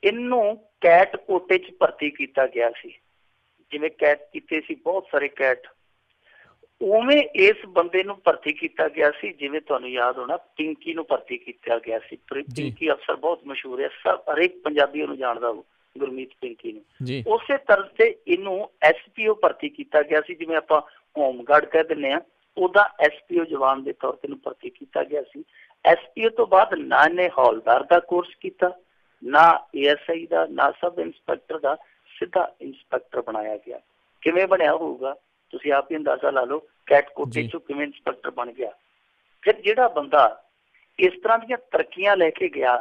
ਇਹਨੂੰ ਕੈਟ ਕੋਟੇ 'ਚ ਭਰਤੀ ਕੀਤਾ ਗਿਆ ਸੀ, ਜਿਵੇਂ ਕੈਟ ਕੀਤੇ ਸੀ ਬਹੁਤ ਸਾਰੇ ਕੈਟ, ਉਵੇਂ ਇਸ ਬੰਦੇ ਨੂੰ ਭਰਤੀ ਕੀਤਾ ਗਿਆ ਸੀ। ਜਿਵੇਂ ਤੁਹਾਨੂੰ ਯਾਦ ਹੋਣਾ ਪਿੰਕੀ ਨੂੰ ਭਰਤੀ ਕੀਤਾ ਗਿਆ ਸੀ। ਪਿੰਕੀ ਅਫਸਰ ਬਹੁਤ ਮਸ਼ਹੂਰ ਹੈ, ਹਰੇਕ ਪੰਜਾਬੀ ਉਹਨੂੰ ਜਾਣਦਾ, ਗੁਰਮੀਤ ਪਿੰਕੀ ਨੂੰ। ਉਸੇ ਤਰ੍ਹਾਂ ਤੇ ਇਹਨੂੰ SPO ਭਰਤੀ ਕੀਤਾ ਗਿਆ ਸੀ, ਜਿਵੇਂ ਆਪਾਂ ਹੋਮਗਾਰਡ ਕਹਿ ਦਿੰਦੇ ਹਾਂ, ਉਹਦਾ SPO ਜਵਾਨ ਦੇ ਤੌਰ ਤੇ ਨੂੰ ਭਰਤੀ ਕੀਤਾ ਗਿਆ ਸੀ। SPO ਤੋਂ ਬਾਅਦ ਨਾ ਇਹਨੇ ਹੌਲਦਾਰ ਦਾ ਕੋਰਸ ਕੀਤਾ, ਨਾ ASI ਦਾ, ਨਾ ਸਬ ਇੰਸਪੈਕਟਰ ਦਾ, ਸਿੱਧਾ ਇੰਸਪੈਕਟਰ ਬਣਾਇਆ ਗਿਆ। ਕਿਵੇਂ ਬਣਿਆ ਹੋਊਗਾ ਤੁਸੀਂ ਆਪ ਹੀ ਅੰਦਾਜ਼ਾ ਲਾ ਲਓ, ਕੈਟ ਕੋਟੇ ਚੋਂ ਕਿਵੇਂ ਇੰਸਪੈਕਟਰ ਬਣ ਗਿਆ। ਫਿਰ ਜਿਹੜਾ ਬੰਦਾ ਇਸ ਤਰ੍ਹਾਂ ਦੀਆਂ ਤਰੱਕੀਆਂ ਲੈ ਕੇ ਗਿਆ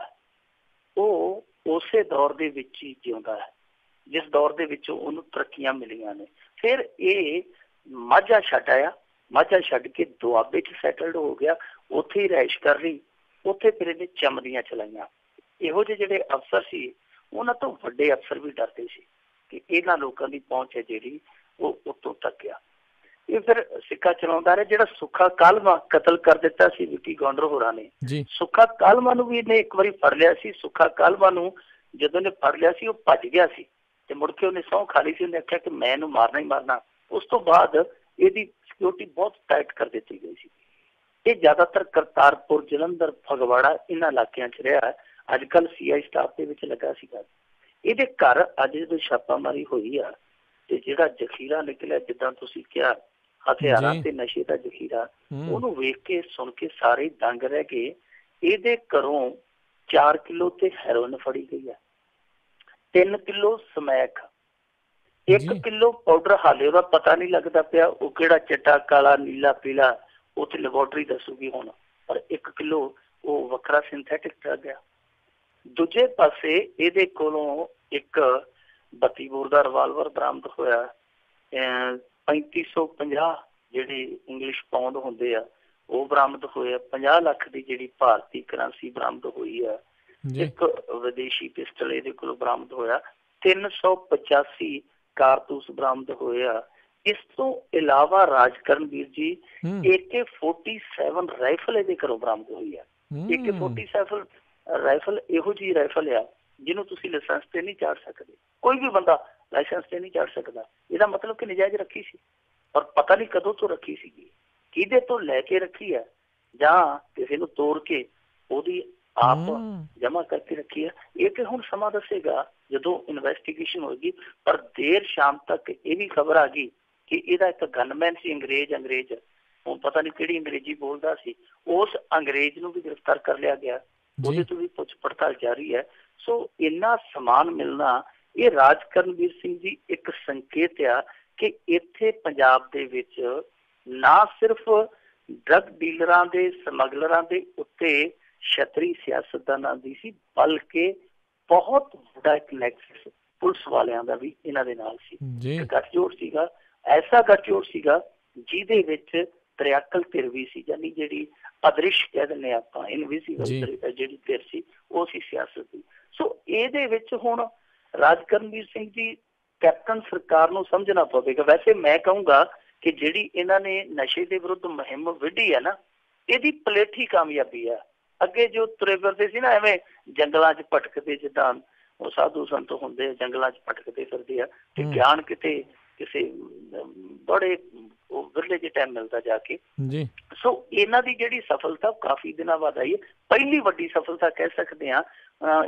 ਉਹ ਉਸੇ ਦੌਰ ਦੇ ਵਿੱਚ ਹੀ ਜਿਉਂਦਾ ਹੈ ਜਿਸ ਦੌਰ ਦੇ ਵਿੱਚ ਉਹਨੂੰ ਤਰੱਕੀਆਂ ਮਿਲੀਆਂ ਨੇ। ਫਿਰ ਇਹ ਮਾਝਾ ਛੱਡ ਆਇਆ, ਮਾਝਾ ਛੱਡ ਕੇ ਦੁਆਬੇ 'ਚ ਸੈਟਲਡ ਹੋ ਗਿਆ, ਉੱਥੇ ਹੀ ਰਿਹਾਇਸ਼ ਕਰ ਲਈ। ਉੱਥੇ ਫਿਰ ਇਹਨੇ ਚਮਦੀਆਂ ਚਲਾਈਆਂ। ਇਹੋ ਜਿਹੇ ਜਿਹੜੇ ਅਫਸਰ ਸੀ ਉਹਨਾਂ ਤੋਂ ਵੱਡੇ ਅਫਸਰ ਵੀ ਡਰਦੇ ਸੀ ਕਿ ਇਹਨਾਂ ਲੋਕਾਂ ਦੀ ਪਹੁੰਚ ਹੈ ਜਿਹੜੀ ਉਹ ਉੱਤੋਂ ਤੱਕ ਆ। ਇਹ ਫਿਰ ਸਿੱਕਾ ਚਲਾਉਂਦਾ ਰਿਹਾ। ਜਿਹੜਾ ਸੁੱਖਾ ਕਾਲਮਾ ਕਤਲ ਕਰ ਦਿੱਤਾ ਸੀ ਵਿੱਕੀ ਗੌਂਡਰ ਹੋਰਾਂ ਨੇ, ਸੁੱਖਾ ਕਾਲਮਾ ਨੂੰ ਵੀ ਇਹਨੇ ਇੱਕ ਵਾਰੀ ਫੜ ਲਿਆ ਸੀ। ਸੁੱਖਾ ਕਾਲਮਾ ਨੂੰ ਜਦੋਂ ਇਹਨੇ ਫੜ ਲਿਆ ਸੀ ਉਹ ਭੱਜ ਗਿਆ ਸੀ ਤੇ ਮੁੜ ਕੇ ਉਹਨੇ ਸਹੁੰ ਖਾ ਲਈ ਸੀ। ਉਹਨੇ ਆਖਿਆ ਕਿ ਮੈਂ ਇਹਨੂੰ ਮਾਰਨਾ ਹੀ ਮਾਰਨਾ। ਉਸ ਤੋਂ ਬਾਅਦ ਇਹਦੀ ਸਿਕਿਉਰਿਟੀ ਬਹੁਤ ਟਾਈਟ ਕਰ ਦਿੱਤੀ ਗਈ ਸੀ। ਇਹ ਜ਼ਿਆਦਾਤਰ ਕਰਤਾਰਪੁਰ, ਜਲੰਧਰ, ਫਗਵਾੜਾ ਇਹਨਾਂ ਇਲਾਕਿਆਂ 'ਚ ਰਿਹਾ। ਅੱਜ ਕੱਲ੍ਹ CI ਸਟਾਫ ਦੇ ਵਿੱਚ ਲੱਗਾ ਸੀਗਾ। ਇਹਦੇ ਘਰ ਅੱਜ ਜਦੋਂ ਛਾਪਾਮਾਰੀ ਹੋਈ ਆ ਤੇ ਜਿਹੜਾ ਜ਼ਖੀਰਾ ਨਿਕਲਿਆ, ਜਿੱਦਾਂ ਤੁਸੀਂ ਕਿਹਾ ਹਥਿਆਰਾਂ ਤੇ ਨਸ਼ੇ ਦਾ ਜ਼ਖੀਰਾ, ਉਹਨੂੰ ਵੇਖ ਕੇ ਸੁਣ ਕੇ ਸਾਰੇ ਦੰਗ ਰਹਿ ਗਏ। ਇਹਦੇ ਘਰੋਂ 4 ਕਿਲੋ ਤੇ ਹੈਰੋਇਨ ਫੜੀ ਗਈ ਆ, 3 ਕਿਲੋ ਸਮੈਕ, 1 ਕਿਲੋ ਪਾਊਡਰ ਹਾਲੇ ਉਹਦਾ ਪਤਾ ਨਹੀਂ ਲੱਗਦਾ ਪਿਆ ਉਹ ਕਿਹੜਾ ਚਿੱਟਾ, ਕਾਲਾ, ਨੀਲਾ, ਪੀਲਾ, ਉੱਥੇ ਲੈਬੋਰਟਰੀ ਦੱਸੂਗੀ ਹੁਣ, ਪਰ 1 ਕਿਲੋ ਉਹ ਵੱਖਰਾ ਸਿੰਥੈਟਿਕ ਡਰੱਗ ਆ। ਦੂਜੇ ਪਾਸੇ ਇਹਦੇ ਕੋਲੋਂ ਇੱਕ 32 ਬੋਰ ਦਾ ਰਿਵਾਲਵਰ ਬਰਾਮਦ ਹੋਇਆ, 3550 ਜਿਹੜੇ ਇੰਗਲਿਸ਼ ਪਾਉਂਡ ਹੁੰਦੇ ਆ ਉਹ ਬਰਾਮਦ ਹੋਏ ਆ, 50 ਲੱਖ ਦੀ ਜਿਹੜੀ ਭਾਰਤੀ ਕਰੰਸੀ ਬਰਾਮਦ ਹੋਈ ਆ, ਇੱਕ ਵਿਦੇਸ਼ੀ ਪਿਸਟਲ ਇਹਦੇ ਕੋਲੋਂ ਬਰਾਮਦ ਹੋਇਆ, 385 ਕਾਰਤੂਸ ਬਰਾਮਦ ਹੋਏ ਆ। ਇਸ ਤੋਂ ਇਲਾਵਾ ਰਾਜਕਰਨਵੀਰ ਜੀ AK-47 ਰਾਈਫਲ ਇਹਦੇ ਘਰੋਂ ਬਰਾਮਦ ਹੋਈ ਆ। AK-47 ਰਾਈਫਲ ਇਹੋ ਜਿਹੀ ਰਾਈਫਲ ਆ ਜਿਹਨੂੰ ਤੁਸੀਂ ਲਾਇਸੈਂਸ ਤੇ ਨਹੀਂ ਚਾੜ ਸਕਦੇ, ਕੋਈ ਵੀ ਬੰਦਾ ਲਾਇਸੈਂਸ ਤੇ ਨਹੀਂ ਚਾੜ ਸਕਦਾ। ਇਹਦਾ ਮਤਲਬ ਕਿ ਨਜਾਇਜ਼ ਰੱਖੀ ਸੀ, ਔਰ ਪਤਾ ਨਹੀਂ ਕਦੋਂ ਤੋਂ ਰੱਖੀ ਸੀਗੀ, ਕਿਹਦੇ ਤੋਂ ਲੈ ਕੇ ਰੱਖੀ ਹੈ, ਜਾਂ ਕਿਸੇ ਨੂੰ ਤੋੜ ਕੇ ਉਹਦੀ ਆਪ ਜਮ੍ਹਾਂ ਕਰਕੇ ਰੱਖੀ ਹੈ। ਇਹ ਤੇ ਹੁਣ ਸਮਾਂ ਦੱਸੇਗਾ ਜਦੋਂ ਇਨਵੈਸਟੀਗੇਸ਼ਨ ਹੋਏਗੀ। ਪਰ ਦੇਰ ਸ਼ਾਮ ਤੱਕ ਇਹ ਵੀ ਖਬਰ ਆ ਗਈ ਕਿ ਇਹਦਾ ਇੱਕ ਗਨਮੈਨ ਸੀ, ਅੰਗਰੇਜ਼ ਹੁਣ ਪਤਾ ਨਹੀਂ ਕਿਹੜੀ ਅੰਗਰੇਜ਼ੀ ਬੋਲਦਾ ਸੀ, ਉਸ ਅੰਗਰੇਜ਼ ਨੂੰ ਵੀ ਗ੍ਰਿਫਤਾਰ ਕਰ ਲਿਆ ਗਿਆ, ਉਹਦੇ ਤੋਂ ਵੀ ਪੁੱਛ ਪੜਤਾਲ ਜਾਰੀ ਹੈ। ਸੋ ਇੰਨਾ ਸਮਾਨ ਮਿਲਣਾ ਇਹ ਰਾਜਕਰਨਵੀਰ ਸਿੰਘ ਜੀ ਇੱਕ ਸੰਕੇਤ ਆ ਕਿ ਇੱਥੇ ਪੰਜਾਬ ਦੇ ਵਿੱਚ ਨਾ ਸਿਰਫ ਡਰੱਗ ਡੀਲਰਾਂ ਦੇ, ਸਮਗਲਰਾਂ ਦੇ ਉੱਤੇ ਛਤਰੀ ਸਿਆਸਤਦਾਨਾਂ ਦੀ ਸੀ, ਬਲਕਿ ਬਹੁਤ ਵੱਡਾ ਇੱਕ ਨੈਕਸਸ ਪੁਲਿਸ ਵਾਲਿਆਂ ਦਾ ਵੀ ਇਹਨਾਂ ਦੇ ਨਾਲ ਸੀ। ਗੱਠਜੋੜ ਸੀਗਾ, ਐਸਾ ਗੱਠਜੋੜ ਸੀਗਾ ਜਿਹਦੇ ਵਿੱਚ ਤ੍ਰਿਆਕਲ ਧਿਰ ਵੀ ਸੀ, ਯਾਨੀ ਜਿਹੜੀ ਅਦ੍ਰਿਸ਼ ਕਹਿ ਦਿੰਦੇ ਆਪਾਂ, ਇਨਵਿਜ਼ੀਬਲ ਜਿਹੜੀ ਧਿਰ ਸੀ ਉਹ ਸੀ ਸਿਆਸਤ ਦੀ। ਸੋ ਇਹਦੇ ਵਿੱਚ ਹੁਣ ਰਾਜਕਰਨਵੀਰ ਸਿੰਘ ਜੀ ਕੈਪਟਨ ਸਰਕਾਰ ਨੂੰ ਸਮਝਣਾ ਪਵੇਗਾ। ਵੈਸੇ ਮੈਂ ਕਹੂੰਗਾ ਕਿ ਜਿਹੜੀ ਇਹਨਾਂ ਨੇ ਨਸ਼ੇ ਦੇ ਵਿਰੁੱਧ ਮੁਹਿੰਮ ਵਿੱਢੀ ਹੈ ਨਾ, ਇਹਦੀ ਪਲੇਠੀ ਕਾਮਯਾਬੀ ਆ। ਅੱਗੇ ਜੋ ਤੁਰੇ ਫਿਰਦੇ ਸੀ ਨਾ ਐਵੇਂ ਜੰਗਲਾਂ 'ਚ ਭਟਕਦੇ, ਜਿੱਦਾਂ ਉਹ ਸਾਧੂ ਸੰਤ ਹੁੰਦੇ ਜੰਗਲਾਂ 'ਚ ਭਟਕਦੇ ਫਿਰਦੇ ਆ, ਤੇ ਗਿਆਨ ਕਿਤੇ ਕਿਸੇ ਬੜੇ ਵਿਰਲੇ ਜਿਹੇ ਟਾਈਮ ਮਿਲਦਾ ਜਾ ਕੇ। ਸੋ ਇਹਨਾਂ ਦੀ ਜਿਹੜੀ ਸਫਲਤਾ ਕਾਫੀ ਦਿਨਾਂ ਬਾਅਦ ਆਈ ਹੈ। ਪਹਿਲੀ ਵੱਡੀ ਸਫਲਤਾ ਕਹਿ ਸਕਦੇ ਹਾਂ।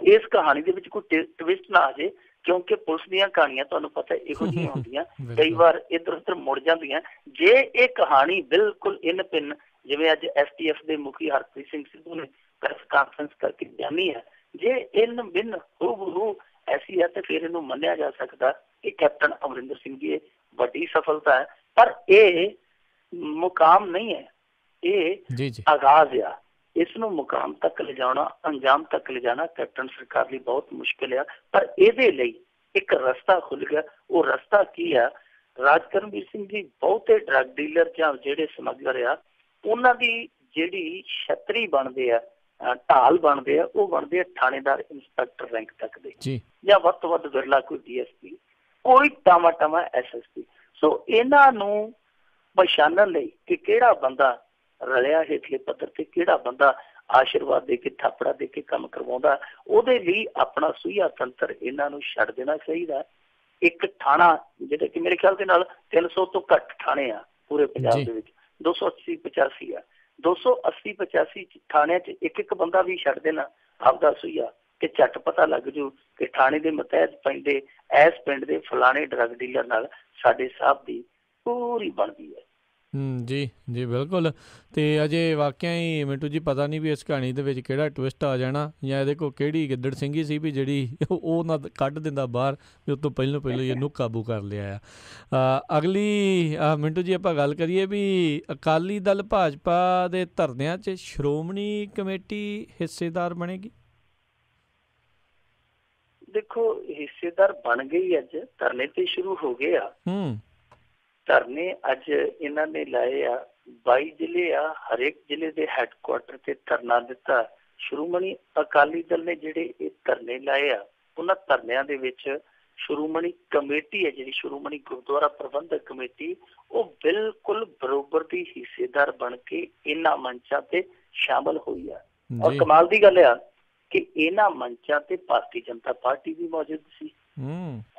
ਇਸ ਕਹਾਣੀ ਦੇ ਵਿੱਚ ਕੋਈ ਟਵਿਸਟ ਨਾ ਆ ਜੇ, ਕਿਉਂਕਿ ਪੁਲਿਸ ਦੀਆਂ ਕਹਾਣੀਆਂ ਤੁਹਾਨੂੰ ਪਤਾ ਇਹੋ ਜਿਹੀਆਂ ਹੁੰਦੀਆਂ, ਕਈ ਵਾਰ ਇੱਧਰ ਉੱਧਰ ਮੁੜ ਜਾਂਦੀਆਂ। ਜੇ ਇਹ ਕਹਾਣੀ ਬਿਲਕੁਲ ਇਨ ਪਿੰਨ, ਜਿਵੇਂ ਅੱਜ STF ਦੇ ਮੁਖੀ ਹਰਪ੍ਰੀਤ ਸਿੰਘ ਸਿੱਧੂ ਨੇ ਪ੍ਰੈਸ ਕਾਨਫਰੰਸ ਕਰਕੇ ਜਾਣੀ ਹੈ, ਜੇ ਇਨ ਬਿਨ ਹੂ ਐਸੀ ਹੈ ਤੇ ਫਿਰ ਇਹਨੂੰ ਮੰਨਿਆ ਜਾ ਸਕਦਾ ਕਿ ਕੈਪਟਨ ਅਮਰਿੰਦਰ ਸਿੰਘ ਦੀ ਵੱਡੀ ਸਫਲਤਾ ਹੈ। ਪਰ ਇਹ ਮੁਕਾਮ ਨਹੀਂ ਹੈ, ਇਹ ਆਗਾਜ਼ ਆ। ਇਸ ਨੂੰ ਮੁਕਾਮ ਤੱਕ ਲਿਜਾਣਾ, ਅੰਜਾਮ ਤੱਕ ਲਿਜਾਣਾ ਕੈਪਟਨ ਸਰਕਾਰ ਲਈ ਬਹੁਤ ਮੁਸ਼ਕਿਲ ਆ। ਪਰ ਇਹਦੇ ਲਈ ਇੱਕ ਰਸਤਾ ਖੁੱਲ ਗਿਆ। ਉਹ ਰਸਤਾ ਕੀ ਆ? ਰਾਜਕਰਨਵੀਰ ਸਿੰਘ ਜੀ ਬਹੁਤੇ ਡਰੱਗ ਡੀਲਰ ਜਾਂ ਜਿਹੜੇ ਸਮਗਲਰ ਆ, ਉਹਨਾਂ ਦੀ ਜਿਹੜੀ ਛਤਰੀ ਬਣਦੇ ਆ, ਢਾਲ ਬਣਦੇ ਆ, ਉਹ ਬਣਦੇ ਆ ਥਾਣੇਦਾਰ, ਇੰਸਪੈਕਟਰ ਰੈਂਕ ਤੱਕ ਦੇ, ਜਾਂ ਵੱਧ ਤੋਂ ਵੱਧ ਵਿਰਲਾ ਕੋਈ DSP, ਕੋਈ ਟਾਵਾਂ SSP। ਸੋ ਇਹਨਾਂ ਨੂੰ ਪਛਾਣਨ ਲਈ ਕਿ ਕਿਹੜਾ ਬੰਦਾ ਰਲਿਆ ਹੇਠਲੇ ਪੱਧਰ ਤੇ, ਕਿਹੜਾ ਬੰਦਾ ਆਸ਼ੀਰਵਾਦ ਦੇ ਕੇ, ਥਾਪੜਾ ਦੇ ਕੇ ਕੰਮ ਕਰਵਾਉਂਦਾ, ਉਹਦੇ ਲਈ ਆਪਣਾ ਸੂਈਆ ਤੰਤਰ ਇਹਨਾਂ ਨੂੰ ਛੱਡ ਦੇਣਾ ਚਾਹੀਦਾ। ਇੱਕ ਥਾਣਾ ਜਿਹੜੇ ਕਿ ਮੇਰੇ ਖਿਆਲ ਦੇ ਨਾਲ 300 ਤੋਂ ਘੱਟ ਥਾਣੇ ਆ ਪੂਰੇ ਪੰਜਾਬ ਦੇ ਵਿੱਚ, 280-85 ਆ, 280-85 ਥਾਣਿਆਂ 'ਚ ਇੱਕ ਬੰਦਾ ਵੀ ਛੱਡ ਦੇਣਾ ਆਪਦਾ ਸੂਈਆ, ਕਿ ਝੱਟ ਪਤਾ ਲੱਗ ਜੂ ਕਿ ਥਾਣੇ ਦੇ ਮਤਹਿਤ ਪੈਂਦੇ ਇਸ ਪਿੰਡ ਦੇ ਫਲਾਣੇ ਡਰੱਗ ਡੀਲਰ ਨਾਲ ਸਾਡੇ ਸਾਹਿਬ ਦੀ ਪੂਰੀ ਬਣਦੀ ਹੈ। ਜੀ ਜੀ ਬਿਲਕੁਲ। ਅਤੇ ਅਜੇ ਵਾਕਿਆ ਹੀ ਮਿੰਟੂ ਜੀ ਪਤਾ ਨਹੀਂ ਵੀ ਇਸ ਕਹਾਣੀ ਦੇ ਵਿੱਚ ਕਿਹੜਾ ਟਵਿਸਟ ਆ ਜਾਣਾ, ਜਾਂ ਇਹਦੇ ਕੋਲ ਕਿਹੜੀ ਗਿੱਦੜ ਸਿੰਘੀ ਸੀ ਵੀ ਜਿਹੜੀ ਉਹ ਨਾ ਕੱਢ ਦਿੰਦਾ ਬਾਹਰ ਵੀ ਉਹ ਤੋਂ ਪਹਿਲੋਂ ਹੀ ਇਹਨੂੰ ਕਾਬੂ ਕਰ ਲਿਆ ਆ। ਅਗਲੀ ਮਿੰਟੂ ਜੀ ਆਪਾਂ ਗੱਲ ਕਰੀਏ ਵੀ ਅਕਾਲੀ ਦਲ ਭਾਜਪਾ ਦੇ ਧਰਨਿਆਂ 'ਚ ਸ਼੍ਰੋਮਣੀ ਕਮੇਟੀ ਹਿੱਸੇਦਾਰ ਬਣੇਗੀ। ਦੇਖੋ ਹਿੱਸੇਦਾਰ ਬਣ ਗਈ, ਅੱਜ ਧਰਨੇ ਤੇ ਸ਼ੁਰੂ ਹੋ ਗਏ ਆ। ਧਰਨੇ ਅੱਜ ਇਹਨਾਂ ਨੇ ਲਾਏ ਆ, 22 ਜ਼ਿਲ੍ਹੇ ਆ, ਹਰੇਕ ਜ਼ਿਲ੍ਹੇ ਦੇ ਹੈੱਡਕੁਆਟਰ ਤੇ ਧਰਨਾ ਦਿੱਤਾ। ਸ਼੍ਰੋਮਣੀ ਅਕਾਲੀ ਦਲ ਨੇ ਜਿਹੜੇ ਇਹ ਧਰਨੇ ਲਾਏ ਆ, ਉਹਨਾਂ ਧਰਨਿਆਂ ਦੇ ਵਿੱਚ ਸ਼੍ਰੋਮਣੀ ਕਮੇਟੀ ਹੈ ਜਿਹੜੀ ਸ਼੍ਰੋਮਣੀ ਗੁਰਦੁਆਰਾ ਪ੍ਰਬੰਧਕ ਕਮੇਟੀ, ਉਹ ਬਿਲਕੁਲ ਬਰੋਬਰ ਦੀ ਹਿੱਸੇਦਾਰ ਬਣ ਕੇ ਇਹਨਾਂ ਮੰਚਾਂ ਤੇ ਸ਼ਾਮਲ ਹੋਈ ਆ। ਔਰ ਕਮਾਲ ਦੀ ਗੱਲ ਆ ਕਿ ਇਹਨਾਂ ਮੰਚਾਂ ਤੇ ਭਾਰਤੀ ਜਨਤਾ ਪਾਰਟੀ ਵੀ ਮੌਜੂਦ ਸੀ।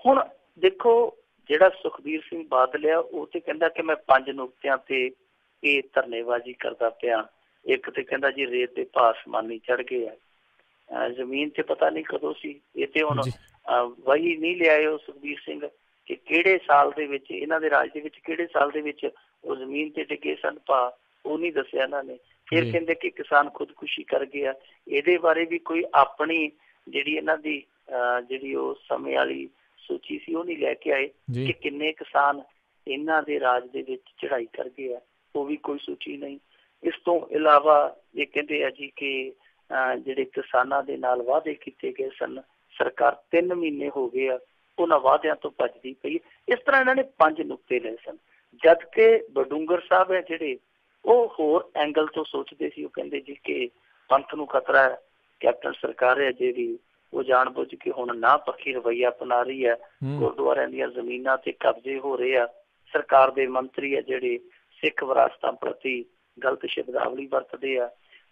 ਹੁਣ ਦੇਖੋ ਜਿਹੜਾ ਸੁਖਬੀਰ ਸਿੰਘ ਬਾਦਲ ਆ, ਉਹ ਤੇ ਕਹਿੰਦਾ ਕਿ ਮੈਂ 5 ਨੁਕਤਿਆਂ ਤੇ ਇਹ ਧਰਨੇਬਾਜ਼ੀ ਕਰਦਾ ਪਿਆ। ਇੱਕ ਤੇ ਕਹਿੰਦਾ ਜੀ ਰੇਤ ਦੇ ਭਾਅ ਅਸਮਾਨੀ ਚੜ੍ਹ ਗਏ ਆ, ਜ਼ਮੀਨ ਤੇ ਪਤਾ ਨਹੀਂ ਕਦੋਂ ਸੀ। ਇਹ ਤੇ ਹੁਣ ਵਹੀ ਨਹੀਂ ਲਿਆਏ ਉਹ ਸੁਖਬੀਰ ਸਿੰਘ ਕਿ ਕਿਹੜੇ ਸਾਲ ਦੇ ਵਿੱਚ, ਇਹਨਾਂ ਦੇ ਰਾਜ ਦੇ ਵਿੱਚ ਕਿਹੜੇ ਸਾਲ ਦੇ ਵਿੱਚ ਉਹ ਜ਼ਮੀਨ ਤੇ ਡਿੱਗੇ ਸਨ ਭਾਅ, ਉਹ ਨਹੀਂ ਦੱਸਿਆ ਇਹਨਾਂ ਨੇ। ਫਿਰ ਕਹਿੰਦੇ ਕਿ ਕਿਸਾਨ ਖੁਦਕੁਸ਼ੀ ਕਰ ਗਿਆ। ਇਹਦੇ ਬਾਰੇ ਵੀ ਕੋਈ ਆਪਣੀ ਜਿਹੜੀ ਇਹਨਾਂ ਦੀ ਜਿਹੜੀ ਉਹ ਸਮੇਂ ਵਾਲੀ ਸੂਚੀ ਸੀ ਉਹ ਨਹੀਂ ਲੈ ਕੇ ਆਏ ਕਿ ਕਿੰਨੇ ਕਿਸਾਨ ਇਹਨਾਂ ਦੇ ਰਾਜ ਦੇ ਵਿੱਚ ਚੜ੍ਹਾਈ ਕਰ ਗਏ ਆ, ਉਹ ਵੀ ਕੋਈ ਸੂਚੀ ਨਹੀਂ। ਇਸ ਤੋਂ ਇਲਾਵਾ ਇਹ ਕਹਿੰਦੇ ਆ ਜੀ ਕਿ ਜਿਹੜੇ ਕਿਸਾਨਾਂ ਦੇ ਨਾਲ ਵਾਅਦੇ ਕੀਤੇ ਗਏ ਸਨ, ਸਰਕਾਰ 3 ਮਹੀਨੇ ਹੋ ਗਏ ਆ ਉਹਨਾਂ ਵਾਅਦਿਆਂ ਤੋਂ ਭੱਜਦੀ ਪਈ। ਇਸ ਤਰ੍ਹਾਂ ਇਹਨਾਂ ਨੇ 5 ਨੁਕਤੇ ਲਏ ਸਨ, ਜਦ ਕਿ ਬਡੂੰਗਰ ਸਾਹਿਬ ਹੈ ਜਿਹੜੇ ਉਹ ਹੋਰ ਐਂਗਲ ਤੋਂ ਸੋਚਦੇ ਸੀ। ਉਹ ਕਹਿੰਦੇ ਜੀ ਕਿ ਪੰਥ ਨੂੰ ਖਤਰਾ ਹੈ, ਕੈਪਟਨ ਸਰਕਾਰ ਹੈ ਜਿਹੜੀ ਉਹ ਜਾਣ ਬੁੱਝ ਕੇ ਹੁਣ ਨਾ ਪੱਖੀ ਰਵੱਈਆ ਅਪਣਾ ਰਹੀ ਹੈ, ਗੁਰਦੁਆਰਿਆਂ ਦੀਆਂ ਜ਼ਮੀਨਾਂ ਤੇ ਕਬਜ਼ੇ ਹੋ ਰਹੇ ਆ। ਸਰਕਾਰ ਦੇ ਮੰਤਰੀ ਹੈ ਜਿਹੜੇ ਸਿੱਖ ਵਿਰਾਸਤਾਂ ਪ੍ਰਤੀ ਗਲਤ ਸ਼ਬਦਾਵਲੀ ਵਰਤਦੇ ਆ।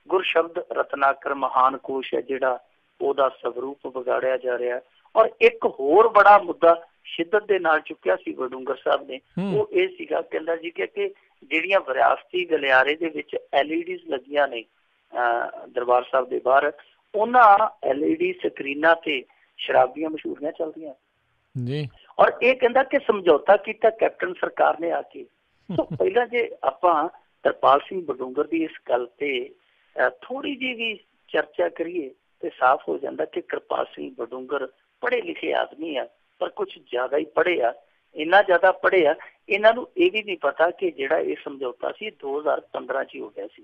ਗੁਰਸ਼ਬਦ ਰਤਨਾਕਰ ਮਹਾਨ ਕੋਸ਼ ਹੈ ਜਿਹੜਾ ਉਹਦਾ ਸਵਰੂਪ ਵਿਗਾੜਿਆ ਜਾ ਰਿਹਾ। ਔਰ ਇੱਕ ਹੋਰ ਬੜਾ ਮੁੱਦਾ ਸ਼ਿੱਦਤ ਦੇ ਨਾਲ ਚੁੱਕਿਆ ਸੀ ਬਡੂੰਗਰ ਸਾਹਿਬ ਨੇ, ਉਹ ਇਹ ਸੀਗਾ, ਕਹਿੰਦਾ ਜੀ ਕਿ ਜਿਹੜੀਆਂ ਵਿਰਾਸਤੀ ਗਲਿਆਰੇ ਦੇ ਵਿੱਚ LEDs ਲੱਗੀਆਂ ਨੇ ਦਰਬਾਰ ਸਾਹਿਬ ਦੇ ਬਾਹਰ, ਉਹਨਾਂ LED ਸਕਰੀਨਾਂ ਤੇ ਸ਼ਰਾਬੀਆਂ ਮਸ਼ਹੂਰੀਆਂ ਚੱਲਦੀਆਂ ਜੀ। ਔਰ ਇਹ ਕਹਿੰਦਾ ਕਿ ਸਮਝੌਤਾ ਕੀਤਾ ਕੈਪਟਨ ਸਰਕਾਰ ਨੇ ਆ ਕੇ। ਸੋ ਪਹਿਲਾਂ ਜੇ ਆਪਾਂ ਤਰਪਾਲ ਸਿੰਘ ਬਡੂੰਗਰ ਦੀ ਇਸ ਗੱਲ ਤੇ ਥੋੜੀ ਜਿਹੀ ਵੀ ਚਰਚਾ ਕਰੀਏ ਤੇ ਸਾਫ਼ ਹੋ ਜਾਂਦਾ ਕਿ ਕਿਰਪਾਲ ਸਿੰਘ ਬਡੂੰਗਰ ਪੜ੍ਹੇ ਲਿਖੇ ਆਦਮੀ ਆ, ਪਰ ਕੁਝ ਜ਼ਿਆਦਾ ਹੀ ਪੜ੍ਹੇ ਆ। ਇੰਨਾ ਜ਼ਿਆਦਾ ਪੜ੍ਹੇ ਆ, ਇਹਨਾਂ ਨੂੰ ਇਹ ਵੀ ਨਹੀਂ ਪਤਾ ਕਿ ਜਿਹੜਾ ਇਹ ਸਮਝੌਤਾ ਸੀ 2015 ਚ ਹੀ ਹੋ ਗਿਆ ਸੀ।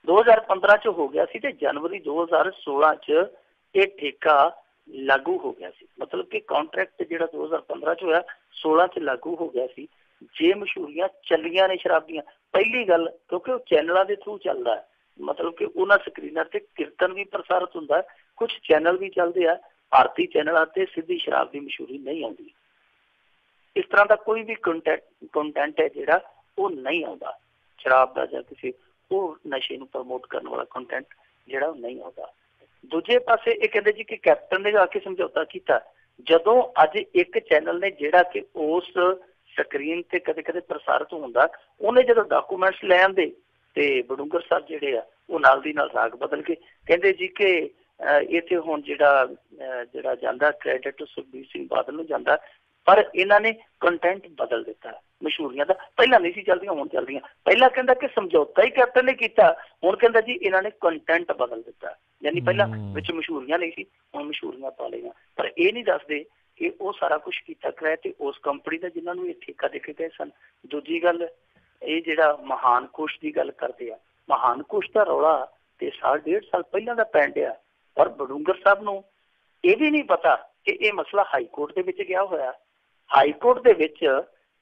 2015 ਚ ਹੋ ਗਿਆ ਸੀ ਤੇ ਜਨਵਰੀ 2016 ਚ ਇਹ ਠੇਕਾ ਲਾਗੂ ਹੋ ਗਿਆ ਸੀ। ਮਤਲਬ ਕਿ ਕੰਟਰੈਕਟ ਜਿਹੜਾ 2015 ਚ ਹੋਇਆ 16 ਚ ਲਾਗੂ ਹੋ ਗਿਆ ਸੀ। ਜੇ ਮਸ਼ਹੂਰੀਆਂ ਚੱਲੀਆਂ ਨੇ ਸ਼ਰਾਬੀਆਂ, ਪਹਿਲੀ ਗੱਲ ਕਿਉਂਕਿ ਉਹ ਚੈਨਲਾਂ ਦੇ ਥਰੂ ਚੱਲਦਾ ਹੈ, ਮਤਲਬ ਕਿ ਉਹਨਾਂ ਸਕਰੀਨਾਂ ਤੇ ਕੀਰਤਨ ਵੀ ਪ੍ਰਸਾਰਿਤ ਹੁੰਦਾ, ਕੁਛ ਚੈਨਲ ਵੀ ਚੱਲਦੇ ਆ। ਭਾਰਤੀ ਚੈਨਲਾਂ ਤੇ ਸਿੱਧੀ ਸ਼ਰਾਬ ਦੀ ਮਸ਼ਹੂਰੀ ਨਹੀਂ ਆਉਂਦੀ। ਇਸ ਤਰ੍ਹਾਂ ਦਾ ਕੋਈ ਵੀ ਕੰਟੈਂਟ ਹੈ ਜਿਹੜਾ ਉਹ ਨਹੀਂ ਆਉਂਦਾ ਸ਼ਰਾਬ ਦਾ ਜਾਂ ਕਿਸੇ ਉਹ ਨਸ਼ੇ ਨੂੰ ਪ੍ਰਮੋਟ ਕਰਨ ਵਾਲਾ ਕੰਟੈਂਟ ਜਿਹੜਾ ਉਹ ਨਹੀਂ ਆਉਂਦਾ। ਦੂਜੇ ਪਾਸੇ ਇਹ ਕਹਿੰਦੇ ਜੀ ਕਿ ਕੈਪਟਨ ਨੇ ਆ ਕੇ ਸਮਝੌਤਾ ਕੀਤਾ। ਜਦੋਂ ਅੱਜ ਇੱਕ ਚੈਨਲ ਨੇ ਜਿਹੜਾ ਕਿ ਉਸ ਸਕਰੀਨ ਤੇ ਕਦੇ ਕਦੇ ਪ੍ਰਸਾਰਿਤ ਹੁੰਦਾ, ਉਹਨੇ ਜਦੋਂ ਡਾਕੂਮੈਂਟਸ ਲੈ ਆਂਦੇ ਤੇ ਬਡੂੰਗਰ ਸਾਹਿਬ ਜਿਹੜੇ ਆ ਉਹ ਨਾਲ ਦੀ ਨਾਲ ਰਾਗ ਬਦਲ ਕੇ ਕਹਿੰਦੇ ਜੀ ਕਿ ਇੱਥੇ ਹੁਣ ਜਿਹੜਾ ਜਾਂਦਾ ਕ੍ਰੈਡਿਟ ਸੁਖਬੀਰ ਸਿੰਘ ਬਾਦਲ ਨੂੰ ਜਾਂਦਾ, ਪਰ ਇਹਨਾਂ ਨੇ ਕੰਟੈਂਟ ਬਦਲ ਦਿੱਤਾ ਮਸ਼ਹੂਰੀਆਂ ਦਾ। ਪਹਿਲਾਂ ਨਹੀਂ ਸੀ ਚੱਲਦੀਆਂ, ਹੁਣ ਚੱਲਦੀਆਂ। ਪਹਿਲਾਂ ਕਹਿੰਦਾ ਕਿ ਸਮਝੌਤਾ ਹੀ ਕੈਪਟਨ ਨੇ ਕੀਤਾ, ਹੁਣ ਕਹਿੰਦਾ ਜੀ ਇਹਨਾਂ ਨੇ ਕੰਟੈਂਟ ਬਦਲ ਦਿੱਤਾ। ਯਾਨੀ ਪਹਿਲਾਂ ਵਿੱਚ ਮਸ਼ਹੂਰੀਆਂ ਨਹੀਂ ਸੀ, ਹੁਣ ਮਸ਼ਹੂਰੀਆਂ ਪਾ ਲਈਆਂ। ਪਰ ਇਹ ਨਹੀਂ ਦੱਸਦੇ ਕਿ ਉਹ ਸਾਰਾ ਕੁਛ ਕੀਤਾ ਕਰਾਇਆ ਤੇ ਉਸ ਕੰਪਨੀ ਦਾ ਜਿਨ੍ਹਾਂ ਨੂੰ ਇਹ ਠੇਕਾ ਦੇ ਕੇ ਗਏ ਸਨ। ਦੂਜੀ ਗੱਲ, ਇਹ ਜਿਹੜਾ ਮਹਾਨ ਕੋਸ਼ ਦੀ ਗੱਲ ਕਰਦੇ ਆ, ਮਹਾਨ ਕੋਸ਼ ਦਾ ਰੌਲਾ ਤੇ 1.5 ਸਾਲ ਪਹਿਲਾਂ ਦਾ ਪੈਣ ਡਿਆ। ਪਰ ਬਡੂੰਗਰ ਸਾਹਿਬ ਨੂੰ ਇਹ ਵੀ ਨਹੀਂ ਪਤਾ ਕਿ ਇਹ ਮਸਲਾ ਹਾਈ ਕੋਰਟ ਦੇ ਵਿੱਚ ਗਿਆ ਹੋਇਆ। ਹਾਈ ਕੋਰਟ ਦੇ ਵਿੱਚ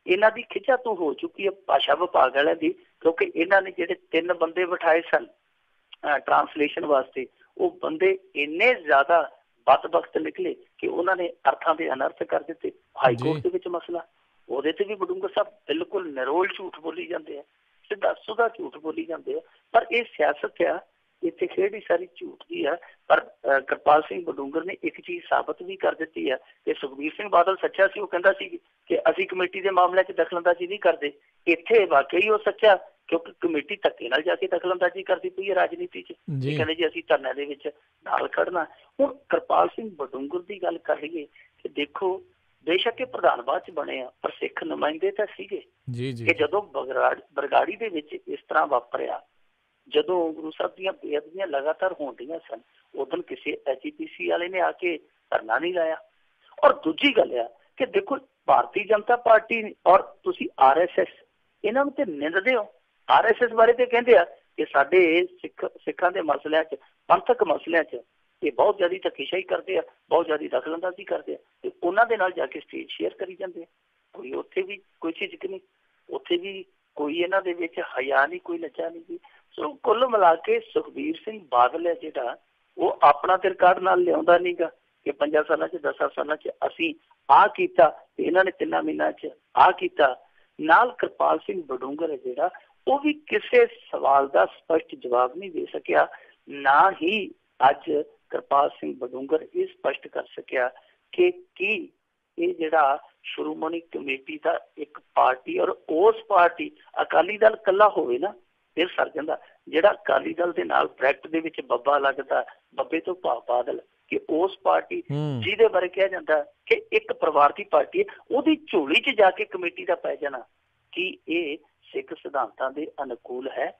ਇਹਨਾਂ ਦੀ ਖਿੱਚਾਤੂ ਹੋ ਚੁੱਕੀ ਹੈ ਭਾਸ਼ਾ ਵਿਭਾਗ ਵਾਲਿਆਂ ਦੀ, ਕਿਉਂਕਿ ਇਹਨਾਂ ਨੇ ਜਿਹੜੇ 3 ਬੰਦੇ ਬਿਠਾਏ ਸਨ ਟਰਾਂਸਲੇਸ਼ਨ ਵਾਸਤੇ, ਉਹ ਬੰਦੇ ਇੰਨੇ ਜ਼ਿਆਦਾ ਬਦਬਖਤ ਨਿਕਲੇ ਕਿ ਉਹਨਾਂ ਨੇ ਅਰਥਾਂ ਦੇ ਅਨਰਥ ਕਰ ਦਿੱਤੇ। ਹਾਈ ਕੋਰਟ ਦੇ ਵਿੱਚ ਮਸਲਾ, ਉਹਦੇ ਤੇ ਵੀ ਬਡੂੰਗਰ ਸਾਹਿਬ ਬਿਲਕੁਲ ਨਿਰੋਲ ਝੂਠ ਬੋਲੀ ਜਾਂਦੇ ਆ, ਸਿੱਧਾ ਸੁਧਾ ਝੂਠ ਬੋਲੀ ਜਾਂਦੇ ਆ। ਪਰ ਇਹ ਸਿਆਸਤ ਆ, ਇੱਥੇ ਖੇਡ ਹੀ ਸਾਰੀ ਝੂਠ ਦੀ ਆ। ਪਰ ਕਿਰਪਾਲ ਸਿੰਘ ਬਡੂੰਗਰ ਨੇ ਇੱਕ ਚੀਜ਼ ਸਾਬਤ ਵੀ ਕਰ ਦਿੱਤੀ ਹੈ ਕਿ ਸੁਖਬੀਰ ਸਿੰਘ ਬਾਦਲ ਸੱਚਾ ਸੀ। ਉਹ ਕਹਿੰਦਾ ਸੀ ਕਿ ਅਸੀਂ ਕਮੇਟੀ ਦੇ ਮਾਮਲਿਆਂ 'ਚ ਦਖਲਅੰਦਾਜ਼ੀ ਨਹੀਂ ਕਰਦੇ। ਇੱਥੇ ਵਾਕਈ ਉਹ ਸੱਚਾ, ਕਿਉਂਕਿ ਕਮੇਟੀ ਧੱਕੇ ਨਾਲ ਜਾ ਕੇ ਦਖਲਅੰਦਾਜ਼ੀ ਕਰਦੀ ਪਈ ਹੈ ਰਾਜਨੀਤੀ 'ਚ। ਕਹਿੰਦੇ ਜੀ ਅਸੀਂ ਧਰਨੇ ਦੇ ਵਿੱਚ ਨਾਲ ਖੜਨਾ। ਹੁਣ ਕਿਰਪਾਲ ਸਿੰਘ ਬਡੂੰਗਰ ਦੀ ਗੱਲ ਕਰ ਲਈਏ ਕਿ ਦੇਖੋ ਬੇਸ਼ੱਕ ਇਹ ਪ੍ਰਧਾਨ ਬਾਅਦ ਚ ਬਣੇ ਆ, ਪਰ ਸਿੱਖ ਨੁਮਾਇੰਦੇ ਤਾਂ ਸੀਗੇ ਕਿ ਜਦੋਂ ਬਰਗਾੜੀ ਦੇ ਵਿੱਚ ਇਸ ਤਰ੍ਹਾਂ ਵਾਪਰਿਆ, ਜਦੋਂ ਗੁਰੂ ਸਾਹਿਬ ਦੀਆਂ ਬੇਅਦਬੀਆਂ ਲਗਾਤਾਰ ਹੋਣਦੀਆਂ ਸਨ, ਉਦੋਂ ਕਿਸੇ HPC ਵਾਲੇ ਨੇ ਆ ਕੇ ਧਰਨਾ ਨਹੀਂ ਲਾਇਆ। ਔਰ ਦੂਜੀ ਗੱਲ ਆ ਕਿ ਦੇਖੋ ਭਾਰਤੀ ਜਨਤਾ ਪਾਰਟੀ ਔਰ ਤੁਸੀਂ RSS ਇਹਨਾਂ ਨੂੰ ਤੇ ਨਿੰਦਦੇ ਹੋ। RSS ਬਾਰੇ ਤੇ ਕਹਿੰਦੇ ਆ ਕਿ ਸਾਡੇ ਸਿੱਖਾਂ ਦੇ ਮਸਲਿਆਂ 'ਚ, ਪੰਥਕ ਮਸਲਿਆਂ 'ਚ ਇਹ ਬਹੁਤ ਜ਼ਿਆਦਾ ਧੱਕੇਸ਼ਾਹੀ ਕਰਦੇ ਆ, ਬਹੁਤ ਜ਼ਿਆਦਾ ਦਖਲਅੰਦਾਜ਼ੀ ਕਰਦੇ ਆ, ਤੇ ਉਹਨਾਂ ਦੇ ਨਾਲ ਜਾ ਕੇ ਸਟੇਜ ਸ਼ੇਅਰ ਕਰੀ ਜਾਂਦੇ ਆ। ਕੋਈ ਉੱਥੇ ਵੀ ਕੋਈ ਝਿਜਕ ਨਹੀਂ, ਉੱਥੇ ਵੀ ਕੋਈ ਇਹਨਾਂ ਦੇ ਵਿੱਚ ਹਯਾ ਨਹੀਂ, ਕੋਈ ਲੱਜਾ ਨਹੀਂ ਗੀ। ਸੋ ਕੁੱਲ ਮਿਲਾ ਕੇ ਸੁਖਬੀਰ ਸਿੰਘ ਬਾਦਲ ਹੈ ਜਿਹੜਾ, ਉਹ ਆਪਣਾ ਤੇ ਰਿਕਾਰਡ ਨਾਲ ਲਿਆਉਂਦਾ ਨੀ ਗਾ ਕਿ 5 ਸਾਲਾਂ 'ਚ 10 ਸਾਲਾਂ 'ਚ ਅਸੀਂ ਆਹ ਕੀਤਾ ਤੇ ਇਹਨਾਂ ਨੇ 3 ਮਹੀਨਿਆਂ 'ਚ ਆਹ ਕੀਤਾ। ਨਾਲ ਕਿਰਪਾਲ ਸਿੰਘ ਬਡੂੰਗਰ ਹੈ ਜਿਹੜਾ, ਉਹ ਵੀ ਕਿਸੇ ਸਵਾਲ ਦਾ ਸਪਸ਼ਟ ਜਵਾਬ ਨਹੀਂ ਦੇ ਸਕਿਆ। ਨਾ ਹੀ ਅੱਜ ਕਿਰਪਾਲ ਸਿੰਘ ਬਡੂੰਗਰ ਇਹ ਸਪਸ਼ਟ ਕਰ ਸਕਿਆ ਕਿ ਕੀ ਇਹ ਜਿਹੜਾ ਸ਼੍ਰੋਮਣੀ ਕਮੇਟੀ ਦਾ ਇੱਕ ਪਾਰਟੀ, ਔਰ ਉਸ ਪਾਰਟੀ ਅਕਾਲੀ ਦਲ ਇਕੱਲਾ ਹੋਵੇ ਨਾ ਫਿਰ ਸਰ ਜਾਂਦਾ। ਜਿਹੜਾ ਅਕਾਲੀ ਦਲ ਦੇ ਨਾਲ ਬ੍ਰੈਕਟ ਦੇ ਵਿੱਚ ਬੱਬਾ ਲੱਗਦਾ, ਬੱਬੇ ਤੋਂ ਭਾਵ ਬਾਦਲ, ਕਿ ਉਸ ਪਾਰਟੀ ਜਿਹਦੇ ਬਾਰੇ ਕਿਹਾ ਜਾਂਦਾ ਕਿ ਇੱਕ ਪਰਿਵਾਰ ਦੀ ਪਾਰਟੀ ਹੈ, ਉਹਦੀ ਝੋਲੀ 'ਚ ਜਾ ਕੇ ਕਮੇਟੀ ਦਾ ਪੈ ਜਾਣਾ, ਕੀ ਇਹ ਸਿੱਖ ਸਿਧਾਂਤਾਂ ਦੇ ਅਨੁਕੂਲ ਹੈ?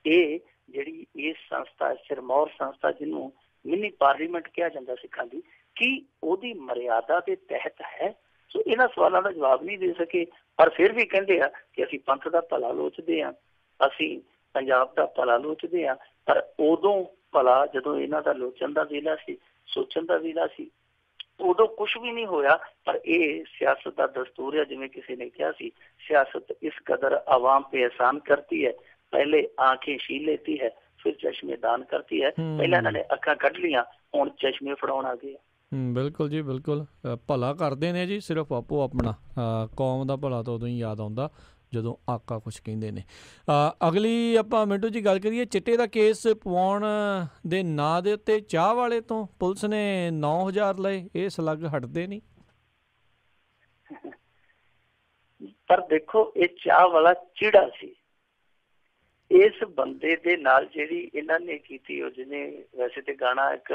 ਇਹ ਜਿਹੜੀ ਇਹ ਸੰਸਥਾ, ਸਿਰਮੌਰ ਸੰਸਥਾ ਜਿਹਨੂੰ ਮਿੰਨੀ ਪਾਰਲੀਮੈਂਟ ਕਿਹਾ ਜਾਂਦਾ ਸਿੱਖਾਂ ਦੀ, ਕੀ ਉਹਦੀ ਮਰਿਆਦਾ ਦੇ ਤਹਿਤ ਹੈ? ਸੋ ਇਹਨਾਂ ਸਵਾਲਾਂ ਦਾ ਜਵਾਬ ਨਹੀਂ ਦੇ ਸਕੇ, ਪਰ ਫਿਰ ਵੀ ਕਹਿੰਦੇ ਆ ਕਿ ਅਸੀਂ ਪੰਥ ਦਾ ਭਲਾ ਲੋਚਦੇ ਹਾਂ, ਅਸੀਂ ਪੰਜਾਬ ਦਾ ਭਲਾ ਲੋਚਦੇ ਹਾਂ। ਪਰ ਉਦੋਂ ਭਲਾ ਜਦੋਂ ਇਹਨਾਂ ਦਾ ਲੋਚਣ ਦਾ ਵੇਲਾ ਸੀ, ਸੋਚਣ ਦਾ ਵੇਲਾ ਸੀ, ਉਦੋਂ ਕੁਛ ਵੀ ਨਹੀਂ ਹੋਇਆ। ਪਰ ਇਹ ਸਿਆਸਤ ਦਾ ਦਸਤੂਰ ਹੈ, ਜਿਵੇਂ ਕਿਸੇ ਨੇ ਕਿਹਾ ਸੀ, ਸਿਆਸਤ ਇਸ ਕਦਰ ਆਵਾਮ पे एहसान करती है, पहले आंखें छीन लेती है, फिर चश्मे दान करती है। ਪਹਿਲਾਂ ਇਹਨਾਂ ਨੇ ਅੱਖਾਂ ਕੱਢ ਲੀਆਂ, ਹੁਣ ਚਸ਼ਮੇ ਫੜਾਉਣ ਆ ਗਏ। ਬਿਲਕੁਲ ਜੀ, ਬਿਲਕੁਲ। ਭਲਾ ਕਰਦੇ ਨੇ ਜੀ ਸਿਰਫ ਆਪੋ ਆਪਣਾ, ਕੌਮ ਦਾ ਭਲਾ ਤਾਂ ਉਦੋਂ ਹੀ ਯਾਦ ਆਉਂਦਾ ਜਦੋਂ ਆਕਾ ਕੁਛ ਕਹਿੰਦੇ ਨੇ। ਅਗਲੀ ਆਪਾਂ ਮਿੰਟੂ ਜੀ ਗੱਲ ਕਰੀਏ, ਚਿੱਟੇ ਦਾ ਕੇਸ ਪਵਾਉਣ ਦੇ ਨਾਂ ਦੇ ਉੱਤੇ ਚਾਹ ਵਾਲੇ ਤੋਂ ਪੁਲਿਸ ਨੇ 9,000 ਲਏ, ਇਹ ਸਲੱਗ ਹਟਦੇ ਨਹੀਂ। ਪਰ ਦੇਖੋ ਇਹ ਚਾਹ ਵਾਲਾ ਚਿੜਾ ਸੀ, ਇਸ ਬੰਦੇ ਦੇ ਨਾਲ ਜਿਹੜੀ ਇਹਨਾਂ ਨੇ ਕੀਤੀ, ਉਹ ਜਿਹਨੇ ਵੈਸੇ ਤੇ ਗਾਣਾ ਇੱਕ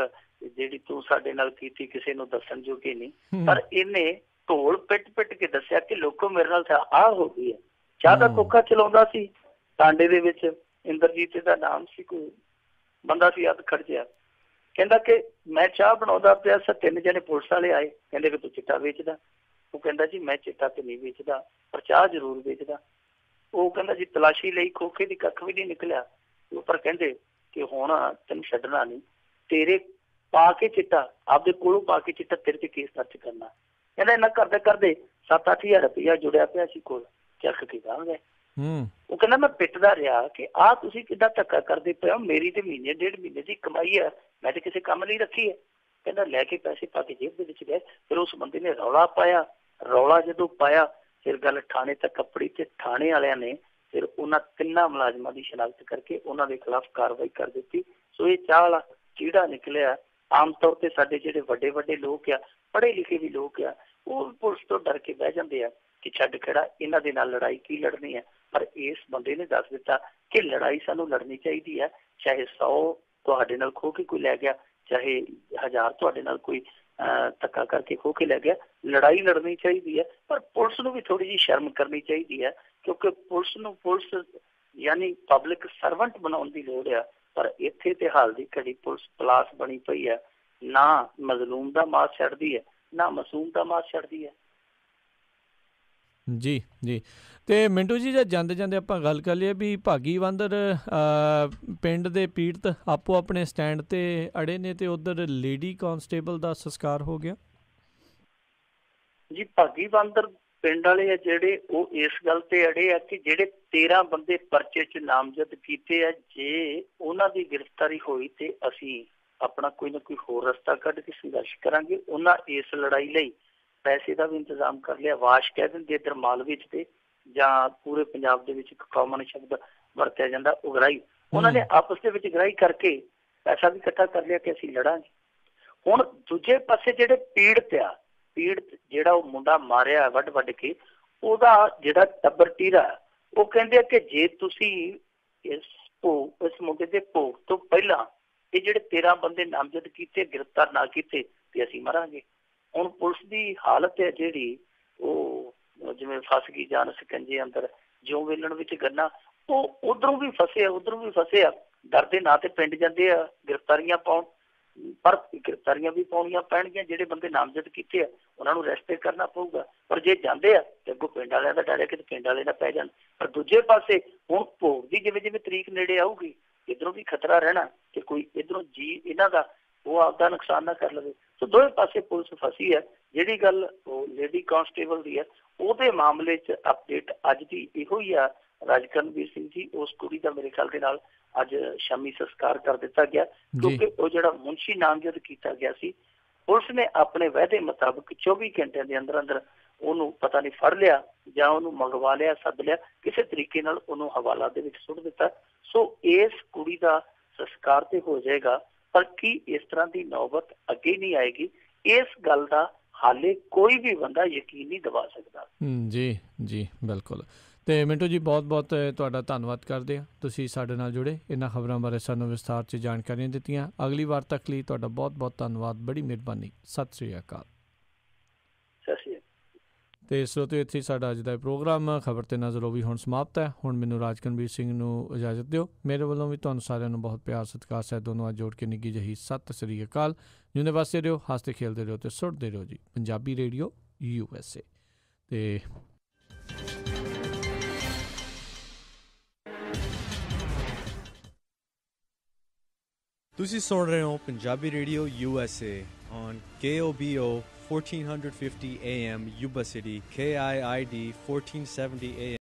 ਜਿਹੜੀ ਤੂੰ ਸਾਡੇ ਨਾਲ ਕੀਤੀ ਕਿਸੇ ਨੂੰ ਦੱਸਣ ਜੋਗੀ ਨਹੀਂ, ਪਰ ਇਹਨੇ ਢੋਲ ਪਿੱਟ ਕੇ ਦੱਸਿਆ ਕਿ ਲੋਕੋ ਮੇਰੇ ਨਾਲ ਆਹ ਹੋ ਗਈ ਹੈ। ਚਾਹ ਦਾ ਕੋਖਾ ਚਲਾਉਂਦਾ ਸੀ ਟਾਂਡੇ ਦੇ ਵਿੱਚ, ਇੰਦਰਜੀਤ ਦਾ ਨਾਮ ਸੀ, ਕੋਈ ਬੰਦਾ ਸੀ, ਯਾਦ ਖੜ ਗਿਆ। ਕਹਿੰਦਾ ਕਿ ਮੈਂ ਚਾਹ ਬਣਾਉਂਦਾ ਪਿਆ, 3 ਜਣੇ ਪੁਲਿਸ ਵਾਲੇ ਆਏ, ਕਹਿੰਦੇ ਕਿ ਤੂੰ ਚਿੱਟਾ ਵੇਚਦਾ। ਉਹ ਕਹਿੰਦਾ ਜੀ ਮੈਂ ਚਿੱਟਾ ਤੇ ਨਹੀਂ ਵੇਚਦਾ, ਪਰ ਚਾਹ ਜ਼ਰੂਰ ਵੇਚਦਾ। ਉਹ ਕਹਿੰਦਾ ਜੀ ਤਲਾਸ਼ੀ ਲਈ, ਖੋਖੇ ਦੀ ਕੱਖ ਵੀ ਨਹੀਂ ਨਿਕਲਿਆ। ਪਰ ਕਹਿੰਦੇ ਕਿ ਹੁਣ ਤੈਨੂੰ ਛੱਡਣਾ ਨਹੀਂ, ਤੇਰੇ ਪਾ ਕੇ ਚਿੱਟਾ, ਆਪਦੇ ਕੋਲੋਂ ਪਾ ਕੇ ਚਿੱਟਾ ਤੇਰੇ ਤੇ ਕੇਸ ਦਰਜ ਕਰਨਾ। ਕਹਿੰਦਾ ਇਹਨਾਂ ਕਰਦੇ ਕਰਦੇ 7-8 ਹਜ਼ਾਰ ਰੁਪਇਆ ਜੁੜਿਆ ਪਿਆ ਸੀ ਕੋਲ, ਚੱਕ ਕੇ ਗਾਂ ਗਏ। ਉਹ ਕਹਿੰਦਾ ਮੈਂ ਪਿੱਟਦਾ ਰਿਹਾ ਕਿ ਆਹ ਤੁਸੀਂ ਕਿੱਦਾਂ ਧੱਕਾ ਕਰਦੇ ਪਏ ਹੋ, ਮੇਰੀ ਤੇ ਮਹੀਨੇ 1.5 ਮਹੀਨੇ ਦੀ ਕਮਾਈ ਹੈ, ਮੈਂ ਤੇ ਕਿਸੇ ਕੰਮ ਲਈ ਰੱਖੀ ਹੈ। ਕਹਿੰਦਾ ਲੈ ਕੇ ਪੈਸੇ ਪਾ ਕੇ ਜੇਬ ਦੇ ਵਿੱਚ ਗਏ। ਫਿਰ ਉਸ ਬੰਦੇ ਨੇ ਰੌਲਾ ਪਾਇਆ, ਰੌਲਾ ਜਦੋਂ ਪਾਇਆ ਫਿਰ ਗੱਲ ਥਾਣੇ ਤੱਕ ਕੱਪੜੀ, ਤੇ ਥਾਣੇ ਵਾਲਿਆਂ ਨੇ ਫਿਰ ਉਹਨਾਂ 3 ਮੁਲਾਜ਼ਮਾਂ ਦੀ ਸ਼ਨਾਖਤ ਕਰਕੇ ਉਹਨਾਂ ਦੇ ਖਿਲਾਫ ਕਾਰਵਾਈ ਕਰ ਦਿੱਤੀ। ਸੋ ਇਹ ਚਾਹ ਵਾਲਾ ਚੀੜਾ ਨਿਕਲਿਆ। ਆਮ ਤੌਰ ਤੇ ਸਾਡੇ ਜਿਹੜੇ ਵੱਡੇ ਲੋਕ ਆ, ਪੜ੍ਹੇ ਲਿਖੇ ਵੀ ਲੋਕ ਆ, ਉਹ ਪੁਲਿਸ ਤੋਂ ਡਰ ਕੇ ਬਹਿ ਜਾਂਦੇ ਆ ਕਿ ਛੱਡ ਖੜਾ, ਇਹਨਾਂ ਦੇ ਨਾਲ ਲੜਾਈ ਕੀ ਲੜਨੀ ਹੈ। ਪਰ ਇਸ ਬੰਦੇ ਨੇ ਦੱਸ ਦਿੱਤਾ ਕਿ ਲੜਾਈ ਸਾਨੂੰ ਲੜਨੀ ਚਾਹੀਦੀ ਹੈ, ਚਾਹੇ 100 ਤੁਹਾਡੇ ਨਾਲ ਖੋ ਕੇ ਕੋਈ ਲੈ ਗਿਆ, ਚਾਹੇ 1000 ਤੁਹਾਡੇ ਨਾਲ ਕੋਈ ਧੱਕਾ ਕਰਕੇ ਖੋ ਕੇ ਲੈ ਗਿਆ, ਲੜਾਈ ਲੜਨੀ ਚਾਹੀਦੀ ਹੈ। ਪਰ ਪੁਲਿਸ ਨੂੰ ਵੀ ਥੋੜ੍ਹੀ ਜਿਹੀ ਸ਼ਰਮ ਕਰਨੀ ਚਾਹੀਦੀ ਹੈ, ਕਿਉਂਕਿ ਪੁਲਿਸ ਨੂੰ ਪੁਲਿਸ ਯਾਨੀ ਪਬਲਿਕ ਸਰਵੈਂਟ ਬਣਾਉਣ ਦੀ ਲੋੜ ਆ। ਪਰ ਇੱਥੇ ਤੇ ਹਾਲ ਦੀ ਘੜੀ ਪੁਲਿਸ ਪਲਾਸ ਬਣੀ ਪਈ ਹੈ, ਨਾ ਮਜ਼ਲੂਮ ਦਾ ਮਾਸ ਛੱਡਦੀ ਹੈ, ਨਾ ਮਾਸੂਮ ਦਾ ਮਾਸ ਛੱਡਦੀ ਹੈ। ਜੀ ਜੀ। ਅਤੇ ਮਿੰਟੂ ਜੀ, ਜੇ ਜਾਂਦੇ ਜਾਂਦੇ ਆਪਾਂ ਗੱਲ ਕਰ ਲਈਏ ਵੀ ਭਾਗੀ ਬਾਂਦਰ ਪਿੰਡ ਦੇ ਪੀੜਤ ਆਪੋ ਆਪਣੇ ਸਟੈਂਡ 'ਤੇ ਅੜੇ ਨੇ, ਅਤੇ ਉੱਧਰ ਲੇਡੀ ਕਾਂਸਟੇਬਲ ਦਾ ਸੰਸਕਾਰ ਹੋ ਗਿਆ ਜੀ। ਭਾਗੀ ਬਾਂਦਰ ਪਿੰਡ ਵਾਲੇ ਆ ਜਿਹੜੇ, ਉਹ ਇਸ ਗੱਲ ਤੇ ਅੜੇ ਆ ਕਿ ਜਿਹੜੇ 13 ਬੰਦੇ ਪਰਚੇ 'ਚ ਨਾਮਜ਼ਦ ਕੀਤੇ ਆ, ਜੇ ਉਹਨਾਂ ਦੀ ਗ੍ਰਿਫਤਾਰੀ ਹੋਈ ਤੇ ਅਸੀਂ ਆਪਣਾ ਕੋਈ ਨਾ ਕੋਈ ਹੋਰ ਰਸਤਾ ਕੱਢ ਕੇ ਸੰਘਰਸ਼ ਕਰਾਂਗੇ। ਉਹਨਾਂ ਇਸ ਲੜਾਈ ਲਈ ਪੈਸੇ ਦਾ ਵੀ ਇੰਤਜ਼ਾਮ ਕਰ ਲਿਆ। ਵਾਸ਼ ਕਹਿ ਦਿੰਦੇ ਇੱਧਰ ਮਾਲਵੇ 'ਚ, ਤੇ ਜਾਂ ਪੂਰੇ ਪੰਜਾਬ ਦੇ ਵਿੱਚ ਇੱਕ ਕਾਮਨ ਸ਼ਬਦ ਵਰਤਿਆ ਜਾਂਦਾ, ਉਗਰਾਹੀ। ਉਹਨਾਂ ਨੇ ਆਪਸ ਦੇ ਵਿੱਚ ਗ੍ਰਾਹੀ ਕਰਕੇ ਪੈਸਾ ਵੀ ਇਕੱਠਾ ਕਰ ਲਿਆ ਕਿ ਅਸੀਂ ਲੜਾਂਗੇ। ਹੁਣ ਦੂਜੇ ਪਾਸੇ ਜਿਹੜੇ ਪੀੜਤ ਜਿਹੜਾ ਉਹ ਮੁੰਡਾ ਮਾਰਿਆ ਵੱਢ ਕੇ, ਉਹਦਾ ਜਿਹੜਾ ਟੱਬਰ ਟੀਰਾ, ਉਹ ਕਹਿੰਦੇ ਆ ਕਿ ਜੇ ਤੁਸੀਂ ਇਸ ਮੁੰਡੇ ਦੇ ਭੋਗ ਤੋਂ ਪਹਿਲਾਂ ਇਹ ਜਿਹੜੇ 13 ਬੰਦੇ ਨਾਮਜ਼ਦ ਕੀਤੇ, ਗ੍ਰਿਫਤਾਰ ਨਾ ਕੀਤੇ, ਤੇ ਅਸੀਂ ਮਰਾਂਗੇ। ਹੁਣ ਪੁਲਿਸ ਦੀ ਹਾਲਤ ਹੈ ਜਿਹੜੀ ਉਹ ਜਿਵੇਂ ਫਸ ਗਈ ਜਾਨ ਸਕੰਜੇ ਅੰਦਰ, ਜਿਉਂ ਵੇਲਣ ਵਿੱਚ ਗੰਨਾ, ਉਹ ਉਧਰੋਂ ਵੀ ਫਸੇ ਆ ਡਰ ਦੇ ਨਾਂ ਤੇ ਪਿੰਡ ਜਾਂਦੇ ਆ ਗ੍ਰਿਫਤਾਰੀਆਂ ਪਾਉਣ, ਪਰ ਗ੍ਰਿਫਤਾਰੀਆਂ ਵੀ ਪਾਉਣੀਆਂ ਪੈਣਗੀਆਂ। ਜਿਹੜੇ ਬੰਦੇ ਨਾਮਜ਼ਦ ਕੀਤੇ ਆ ਉਹਨਾਂ ਨੂੰ ਅਰੈਸਟ ਕਰਨਾ ਪਊਗਾ, ਪਰ ਜੇ ਜਾਂਦੇ ਆ ਤੇ ਅੱਗੋਂ ਪਿੰਡ ਵਾਲਿਆਂ ਦਾ ਡਰ ਹੈ ਕਿ ਪਿੰਡ ਵਾਲੇ ਨਾ ਪੈ ਜਾਣ। ਪਰ ਦੂਜੇ ਪਾਸੇ ਹੁਣ ਭੋਗ ਦੀ ਜਿਵੇਂ ਜਿਵੇਂ ਤਰੀਕ ਨੇੜੇ ਆਊਗੀ, ਇੱਧਰੋਂ ਵੀ ਖਤਰਾ ਰਹਿਣਾ ਕਿ ਕੋਈ ਇੱਧਰੋਂ ਜੀ ਇਹਨਾਂ ਦਾ ਉਹ ਆਪਦਾ ਨੁਕਸਾਨ ਨਾ ਕਰ ਲਵੇ। ਸੋ ਦੋਵੇਂ ਪਾਸੇ ਪੁਲਿਸ ਫਸੀ ਹੈ। ਜਿਹੜੀ ਗੱਲ ਉਹ ਲੇਡੀ ਕਾਂਸਟੇਬਲ ਦੀ ਹੈ, ਉਹਦੇ ਮਾਮਲੇ 'ਚ ਅਪਡੇਟ ਅੱਜ ਦੀ ਇਹੋ ਹੀ ਆ ਰਾਜਕਰਨਵੀਰ ਸਿੰਘ ਜੀ, ਉਸ ਕੁੜੀ ਦਾ ਮੇਰੇ ਖਿਆਲ ਦੇ ਨਾਲ ਅੱਜ ਸ਼ਾਮੀ ਸੰਸਕਾਰ ਕਰ ਦਿੱਤਾ ਗਿਆ, ਕਿਉਂਕਿ ਉਹ ਜਿਹੜਾ ਮੁਨਸ਼ੀ ਨਾਮਜ਼ਦ ਕੀਤਾ ਗਿਆ ਸੀ, ਪੁਲਿਸ ਨੇ ਆਪਣੇ ਵਾਅਦੇ ਮੁਤਾਬਕ 24 ਘੰਟਿਆਂ ਦੇ ਅੰਦਰ ਅੰਦਰ ਉਹਨੂੰ ਪਤਾ ਨਹੀਂ ਫੜ ਲਿਆ ਜਾਂ ਉਹਨੂੰ ਮੰਗਵਾ ਲਿਆ, ਸੱਦ ਲਿਆ, ਕਿਸੇ ਤਰੀਕੇ ਨਾਲ ਉਹਨੂੰ ਹਵਾਲਾ ਦੇ ਵਿੱਚ ਸੁੱਟ ਦਿੱਤਾ। ਸੋ ਇਸ ਕੁੜੀ ਦਾ ਸੰਸਕਾਰ ਤੇ ਹੋ ਜਾਏਗਾ, ਪਰ ਕੀ ਇਸ ਤਰ੍ਹਾਂ ਦੀ ਨੌਬਤ ਅੱਗੇ ਨਹੀਂ ਆਏਗੀ, ਇਸ ਗੱਲ ਦਾ ਹਾਲੇ ਕੋਈ ਵੀ ਬੰਦਾ ਯਕੀਨ ਨਹੀਂ ਦਿਵਾ ਸਕਦਾ। ਜੀ ਜੀ ਬਿਲਕੁਲ। ਅਤੇ ਮਿੰਟੂ ਜੀ ਬਹੁਤ ਬਹੁਤ ਤੁਹਾਡਾ ਧੰਨਵਾਦ ਕਰਦੇ ਹਾਂ, ਤੁਸੀਂ ਸਾਡੇ ਨਾਲ ਜੁੜੇ, ਇਹਨਾਂ ਖਬਰਾਂ ਬਾਰੇ ਸਾਨੂੰ ਵਿਸਥਾਰ 'ਚ ਜਾਣਕਾਰੀਆਂ ਦਿੱਤੀਆਂ। ਅਗਲੀ ਵਾਰ ਤੱਕ ਲਈ ਤੁਹਾਡਾ ਬਹੁਤ ਬਹੁਤ ਧੰਨਵਾਦ, ਬੜੀ ਮਿਹਰਬਾਨੀ। ਸਤਿ ਸ਼੍ਰੀ ਅਕਾਲ। ਸਤਿ ਸ਼੍ਰੀ ਅਕਾਲ। ਅਤੇ ਸਰੋਤਿਓ, ਇੱਥੇ ਸਾਡਾ ਅੱਜ ਦਾ ਪ੍ਰੋਗਰਾਮ ਖਬਰ 'ਤੇ ਨਜ਼ਰ ਉਹ ਵੀ ਹੁਣ ਸਮਾਪਤ ਹੈ। ਹੁਣ ਮੈਨੂੰ ਰਾਜਕਰਨਵੀਰ ਸਿੰਘ ਨੂੰ ਇਜਾਜ਼ਤ ਦਿਓ। ਮੇਰੇ ਵੱਲੋਂ ਵੀ ਤੁਹਾਨੂੰ ਸਾਰਿਆਂ ਨੂੰ ਬਹੁਤ ਪਿਆਰ ਸਤਿਕਾਰ ਸਹਿਤ ਦੋਨੋਂ ਅੱਜ ਜੋੜ ਕੇ ਨਿੱਘੀ ਜਿਹੀ ਸਤਿ ਸ਼੍ਰੀ ਅਕਾਲ। ਜਿਉਂਦੇ ਵਸਦੇ ਰਹੋ, ਹੱਸਦੇ ਖੇਡਦੇ ਰਹੋ ਅਤੇ ਸੁਣਦੇ ਰਹੋ ਜੀ ਪੰਜਾਬੀ ਰੇਡੀਓ USA। ਅਤੇ ਤੁਸੀਂ ਸੁਣ ਰਹੇ ਹੋ Punjabi radio USA on KOBO 1450 AM Yuba City, KIID 1470 AM